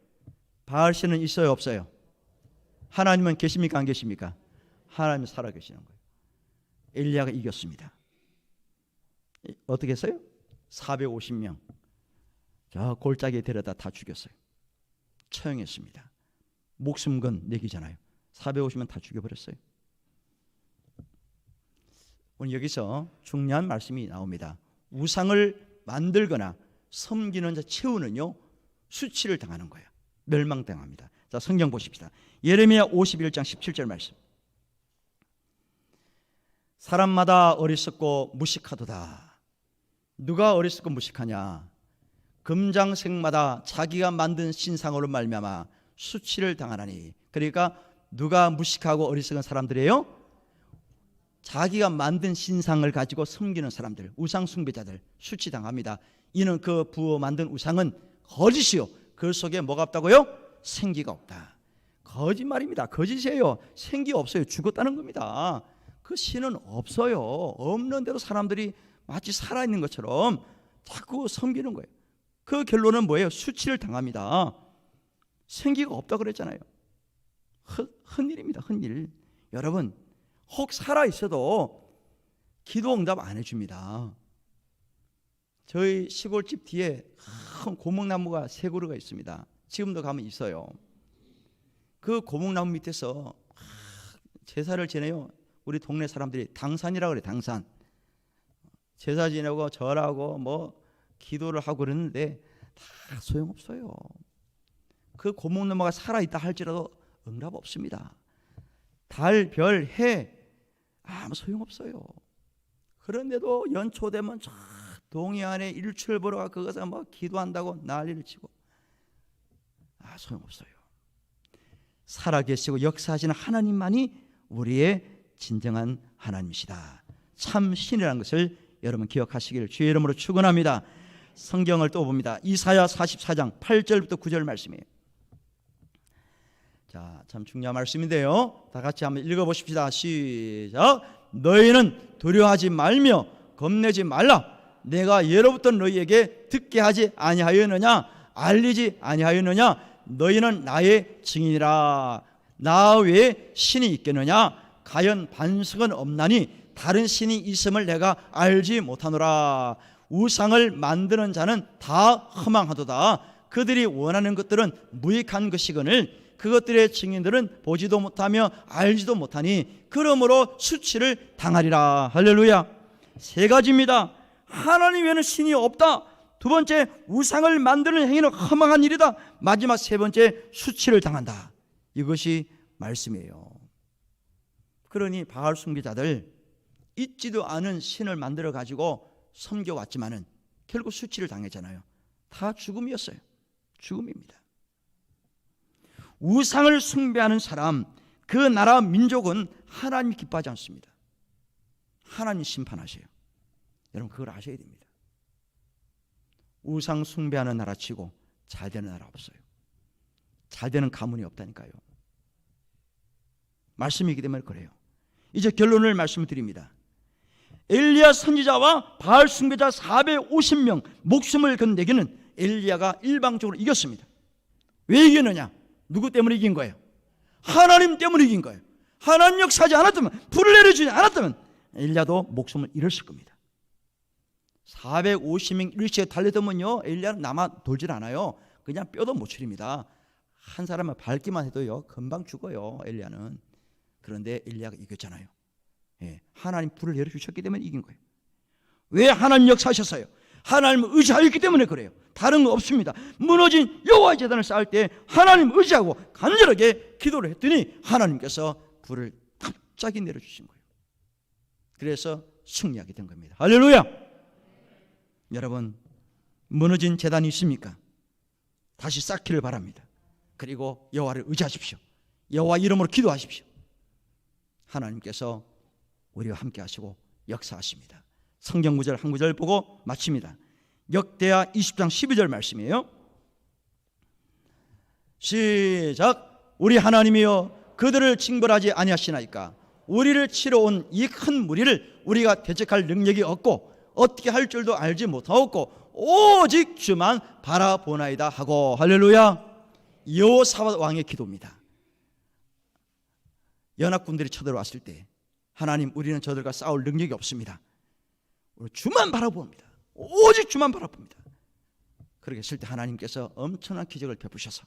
바알신은 있어요 없어요? 하나님은 계십니까 안 계십니까? 하나님은 살아계시는 거예요. 엘리야가 이겼습니다. 어떻게 했어요? 450명 저 골짜기에 데려다 다 죽였어요. 처형했습니다. 목숨건 내기잖아요. 450명 다 죽여버렸어요. 오늘 여기서 중요한 말씀이 나옵니다. 우상을 만들거나 섬기는 자 최후는요, 수치를 당하는 거예요. 멸망당합니다. 자, 성경 보십시다. 예레미야 51장 17절 말씀. 사람마다 어리석고 무식하도다. 누가 어리석고 무식하냐? 금장색마다 자기가 만든 신상으로 말미암아 수치를 당하나니. 그러니까 누가 무식하고 어리석은 사람들이에요? 자기가 만든 신상을 가지고 섬기는 사람들, 우상 숭배자들 수치당합니다. 이는 그 부어 만든 우상은 거짓이요, 그 속에 뭐가 없다고요? 생기가 없다. 거짓말입니다. 거짓이에요. 생기 없어요. 죽었다는 겁니다. 그 신은 없어요. 없는 대로 사람들이 마치 살아있는 것처럼 자꾸 섬기는 거예요. 그 결론은 뭐예요? 수치를 당합니다. 생기가 없다 그랬잖아요. 헛일입니다. 헛일. 여러분, 혹 살아있어도 기도 응답 안 해줍니다. 저희 시골집 뒤에 큰 고목나무가 세 그루가 있습니다. 지금도 가면 있어요. 그 고목나무 밑에서 제사를 지내요. 우리 동네 사람들이 당산이라고 그래. 당산. 제사 지내고 절하고 뭐 기도를 하고 그러는데 다 소용없어요. 그 고목나무가 살아있다 할지라도 응답 없습니다. 달, 별, 해 아무 소용없어요. 그런데도 연초 되면 저 동해 안에 일출 보러 가 거기서 뭐 기도한다고 난리를 치고 소용없어요. 살아계시고 역사하시는 하나님만이 우리의 진정한 하나님이시다. 참 신이라는 것을 여러분 기억하시기를 주의 이름으로 축원합니다. 성경을 또 봅니다. 이사야 44장 8절부터 9절 말씀이에요. 자, 참 중요한 말씀인데요. 다 같이 한번 읽어보십시다. 시작. 너희는 두려워하지 말며 겁내지 말라. 내가 예로부터 너희에게 듣게 하지 아니하였느냐? 알리지 아니하였느냐? 너희는 나의 증인이라. 나 외에 신이 있겠느냐? 가연 반석은 없나니 다른 신이 있음을 내가 알지 못하노라. 우상을 만드는 자는 다 허망하도다. 그들이 원하는 것들은 무익한 것이거늘 그것들의 증인들은 보지도 못하며 알지도 못하니 그러므로 수치를 당하리라. 할렐루야. 세 가지입니다. 하나님 외에는 신이 없다. 두 번째, 우상을 만드는 행위는 허망한 일이다. 마지막 세 번째, 수치를 당한다. 이것이 말씀이에요. 그러니 바알 숭배자들 있지도 않은 신을 만들어 가지고 섬겨왔지만은 결국 수치를 당했잖아요. 다 죽음이었어요. 죽음입니다. 우상을 숭배하는 사람, 그 나라 민족은 하나님이 기뻐하지 않습니다. 하나님 심판하세요. 여러분 그걸 아셔야 됩니다. 우상 숭배하는 나라 치고 잘 되는 나라 없어요. 잘 되는 가문이 없다니까요. 말씀이기 때문에 그래요. 이제 결론을 말씀드립니다. 엘리야 선지자와 바알 숭배자 450명 목숨을 건네기는 엘리야가 일방적으로 이겼습니다. 왜 이겼느냐? 누구 때문에 이긴 거예요? 하나님 때문에 이긴 거예요. 하나님 역사하지 않았다면, 불을 내려주지 않았다면 엘리야도 목숨을 잃었을 겁니다. 450명 일시에 달려들면요, 엘리야는 남아 돌질 않아요. 그냥 뼈도 못 추립니다. 한 사람을 밟기만 해도요 금방 죽어요, 엘리야는. 그런데 엘리야가 이겼잖아요. 예, 하나님 불을 내려주셨기 때문에 이긴 거예요. 왜 하나님 역사하셨어요? 하나님을 의지하였기 때문에 그래요. 다른 거 없습니다. 무너진 여호와의 제단을 쌓을 때 하나님 의지하고 간절하게 기도를 했더니 하나님께서 불을 갑자기 내려주신 거예요. 그래서 승리하게 된 겁니다. 할렐루야. 여러분, 무너진 제단이 있습니까? 다시 쌓기를 바랍니다. 그리고 여호와를 의지하십시오. 여호와 이름으로 기도하십시오. 하나님께서 우리와 함께 하시고 역사하십니다. 성경 구절 한 구절 보고 마칩니다. 역대하 20장 12절 말씀이에요. 시작. 우리 하나님이여 그들을 징벌하지 아니하시나이까. 우리를 치러 온 이 큰 무리를 우리가 대적할 능력이 없고 어떻게 할 줄도 알지 못하였고 오직 주만 바라보나이다 하고. 할렐루야. 여호사밧 왕의 기도입니다. 연합군들이 쳐들어왔을 때 하나님, 우리는 저들과 싸울 능력이 없습니다. 우리 주만 바라봅니다. 오직 주만 바라봅니다. 그렇게 했을 때 하나님께서 엄청난 기적을 베푸셔서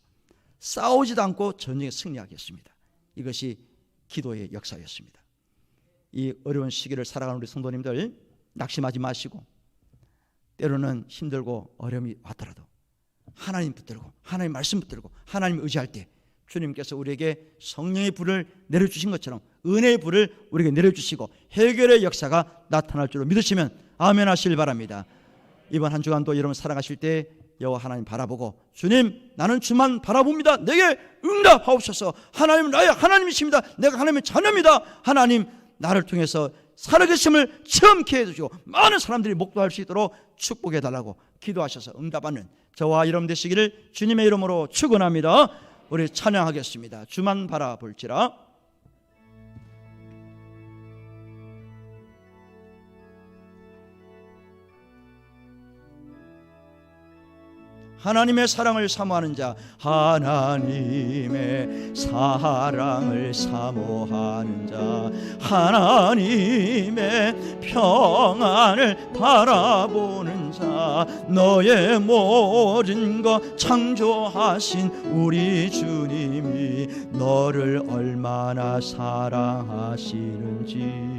싸우지도 않고 전쟁에 승리하게 했습니다. 이것이 기도의 역사였습니다. 이 어려운 시기를 살아가는 우리 성도님들 낙심하지 마시고, 때로는 힘들고 어려움이 왔더라도 하나님 붙들고 하나님 말씀 붙들고 하나님 의지할 때 주님께서 우리에게 성령의 불을 내려주신 것처럼 은혜의 불을 우리에게 내려주시고 해결의 역사가 나타날 줄로 믿으시면 아멘 하시길 바랍니다. 이번 한 주간도 여러분 살아가실 때 여호와 하나님 바라보고, 주님 나는 주만 바라봅니다. 내게 응답하옵소서. 하나님 나의 하나님이십니다. 내가 하나님의 자녀입니다. 하나님 나를 통해서 살아계심을 체험케 해주시고 많은 사람들이 목도할 수 있도록 축복해 달라고 기도하셔서 응답하는 저와 여러분 되시기를 주님의 이름으로 축원합니다. 우리 찬양하겠습니다. 주만 바라볼지라. 하나님의 사랑을 사모하는 자, 하나님의 사랑을 사모하는 자, 하나님의 평안을 바라보는 자, 너의 모든 것 창조하신 우리 주님이 너를 얼마나 사랑하시는지.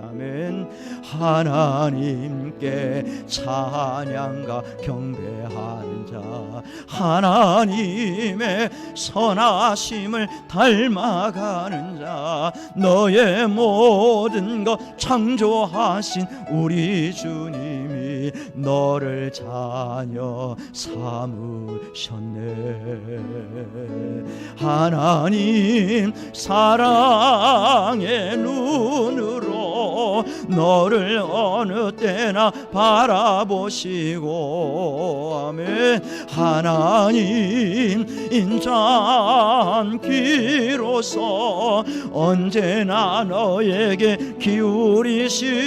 아멘. 하나님께 찬양과 경배하는 자, 하나님의 선하심을 닮아가는 자, 너의 모든 것 창조하신 우리 주님이 너를 자녀 삼으셨네. 하나님 사랑의 눈으로 너를 어느 때나 바라보시고, 아멘. 하나님 인자한 귀로서 언제나 너에게 기울이시니,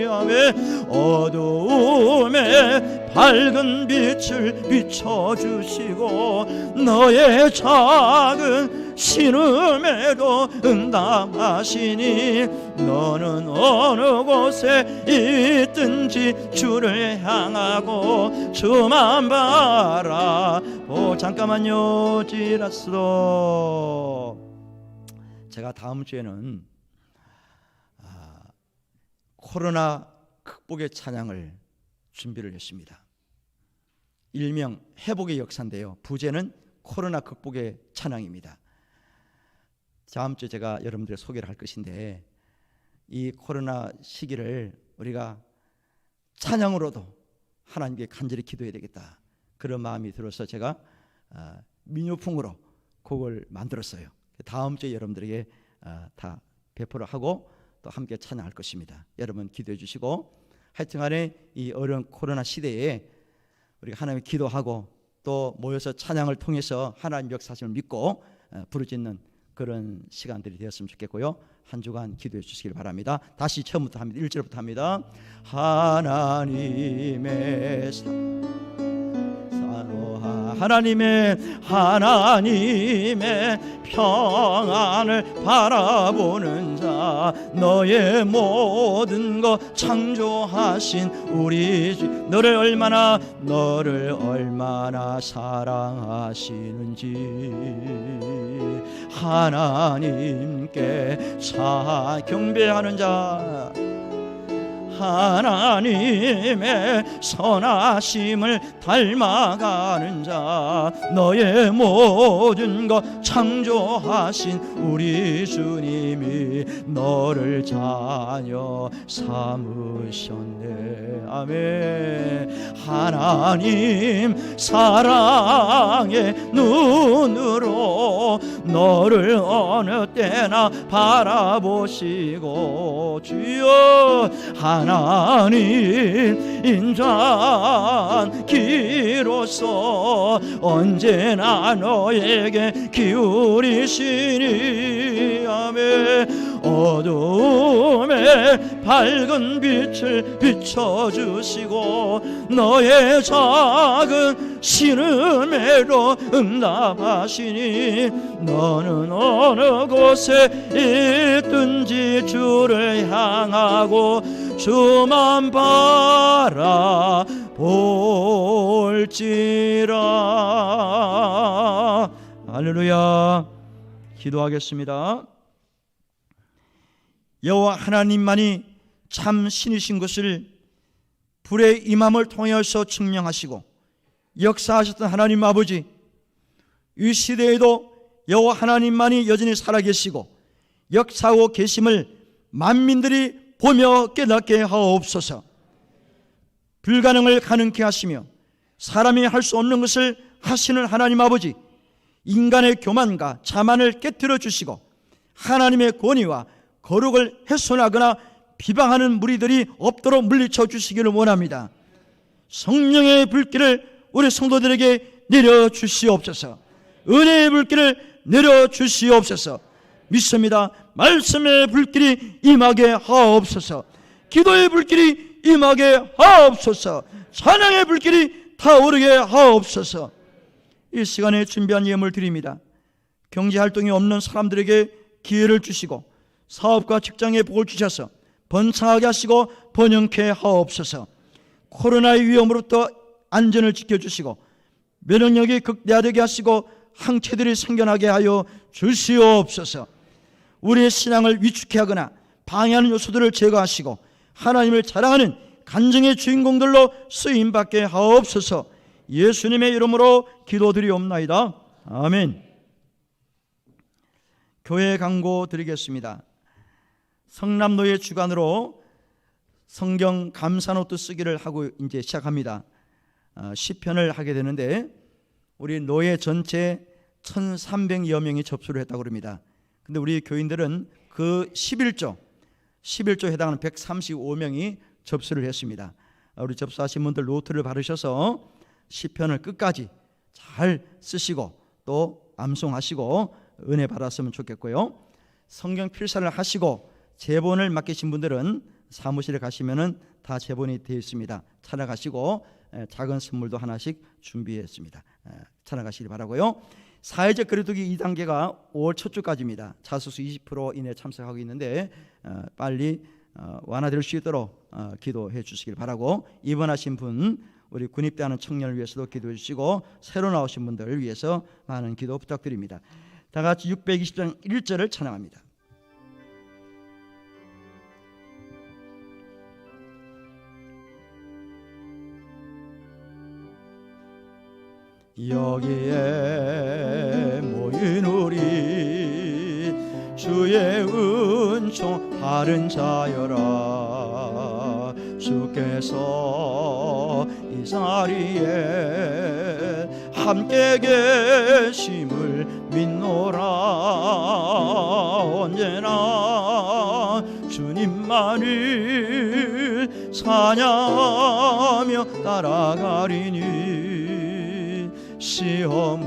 아멘. 어두움에 밝은 빛을 비춰주시고 너의 작은 신음에도 응답하시니, 너는 어느 곳에 있든지 주를 향하고 주만 바라보. 잠깐만요. 지라스도 제가 다음 주에는 코로나 극복의 찬양을 준비를 했습니다. 일명 회복의 역사인데요, 부제는 코로나 극복의 찬양입니다. 다음 주에 제가 여러분들의 소개를 할 것인데, 이 코로나 시기를 우리가 찬양으로도 하나님께 간절히 기도해야 되겠다, 그런 마음이 들어서 제가 민요풍으로 곡을 만들었어요. 다음 주에 여러분들에게 다 배포를 하고 또 함께 찬양할 것입니다. 여러분 기도해 주시고, 하여튼간에 이 어려운 코로나 시대에 우리가 하나님 기도하고 또 모여서 찬양을 통해서 하나님 역사심을 믿고 부르짖는 그런 시간들이 되었으면 좋겠고요. 한 주간 기도해 주시길 바랍니다. 다시 처음부터 합니다. 1절부터 합니다. 하나님의 하나님의 평안을 바라보는 자, 너의 모든 것 창조하신 우리 주, 너를 얼마나 사랑하시는지 하나님께 경배하는 자, 하나님의 선하심을 닮아가는 자, 너의 모든 것 창조하신 우리 주님이 너를 자녀 삼으셨네. 아멘. 하나님 사랑의 눈으로 너를 어느 때나 바라보시고, 주여 하나님 인자기로서 언제나 너에게 기울이시니. 아멘. 어둠에 밝은 빛을 비춰주시고 너의 작은 신음에도 응답하시니, 너는 어느 곳에 있든지 주를 향하고 주만 바라볼지라. 할렐루야. 기도하겠습니다. 여호와 하나님만이 참 신이신 것을 불의 임함을 통해서 증명하시고 역사하셨던 하나님 아버지, 이 시대에도 여호와 하나님만이 여전히 살아계시고 역사하고 계심을 만민들이 보며 깨닫게 하옵소서. 불가능을 가능케 하시며 사람이 할 수 없는 것을 하시는 하나님 아버지, 인간의 교만과 자만을 깨뜨려 주시고 하나님의 권위와 거룩을 훼손하거나 비방하는 무리들이 없도록 물리쳐 주시기를 원합니다. 성령의 불길을 우리 성도들에게 내려주시옵소서. 은혜의 불길을 내려주시옵소서. 믿습니다. 말씀의 불길이 임하게 하옵소서. 기도의 불길이 임하게 하옵소서. 찬양의 불길이 타오르게 하옵소서. 이 시간에 준비한 예물 드립니다. 경제활동이 없는 사람들에게 기회를 주시고 사업과 직장에 복을 주셔서 번창하게 하시고 번영케 하옵소서. 코로나의 위험으로부터 안전을 지켜주시고 면역력이 극대화되게 하시고 항체들이 생겨나게 하여 주시옵소서. 우리의 신앙을 위축해 하거나 방해하는 요소들을 제거하시고 하나님을 자랑하는 간증의 주인공들로 쓰임받게 하옵소서. 예수님의 이름으로 기도드리옵나이다. 아멘. 교회 광고 드리겠습니다. 성남노예 주관으로 성경 감사노트 쓰기를 하고 이제 시작합니다. 시편을 하게 되는데 우리 노예 전체 1,300여 명이 접수를 했다고 합니다. 근데 우리 교인들은 그 11조에 해당하는 135명이 접수를 했습니다. 우리 접수하신 분들 노트를 바르셔서 시편을 끝까지 잘 쓰시고 또 암송하시고 은혜 받았으면 좋겠고요. 성경 필사를 하시고 제본을 맡기신 분들은 사무실에 가시면은 다 제본이 되어 있습니다. 찾아가시고 작은 선물도 하나씩 준비했습니다. 찾아가시기 바라고요. 사회적 거리두기 2단계가 5월 첫 주까지입니다. 자수수 20% 이내 참석하고 있는데 빨리 완화될 수 있도록 기도해 주시길 바라고, 입원하신 분, 우리 군입대하는 청년을 위해서도 기도해 주시고 새로 나오신 분들을 위해서 많은 기도 부탁드립니다. 다 같이 620장 1절을 찬양합니다. 여기에 모인 우리 주의 은총 바른 자여라. 주께서 이 자리에 함께 계심을 믿노라. 언제나 주님만을 찬양하며 따라가리니 시험을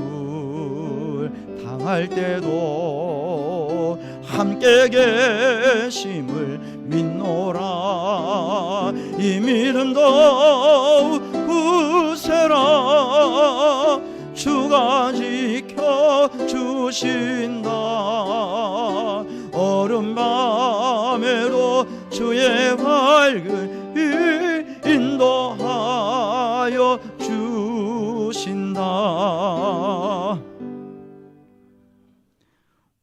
당할 때도 함께 계심을 믿노라. 이 믿음 더욱 굳세라. 주가 지켜주신다. 어른 밤에도 주의 밝은 빛 인도하여 주신다.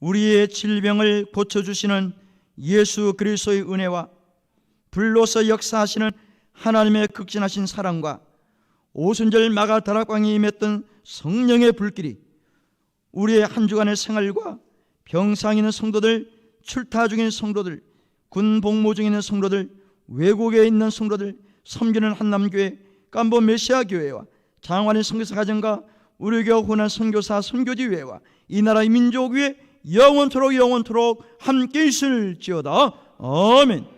우리의 질병을 고쳐주시는 예수 그리스도의 은혜와 불로서 역사하시는 하나님의 극진하신 사랑과 오순절 마가 다락방에 임했던 성령의 불길이 우리의 한 주간의 생활과 병상 있는 성도들, 출타 중인 성도들, 군 복무 중에 있는 성도들, 외국에 있는 성도들, 섬기는 한남교회, 깜보 메시아 교회와 장환의 선교사 가정과 우리 교회 혼한 선교사 선교지회와 이 나라의 민족 위에 영원토록 함께 있을지어다. 아멘.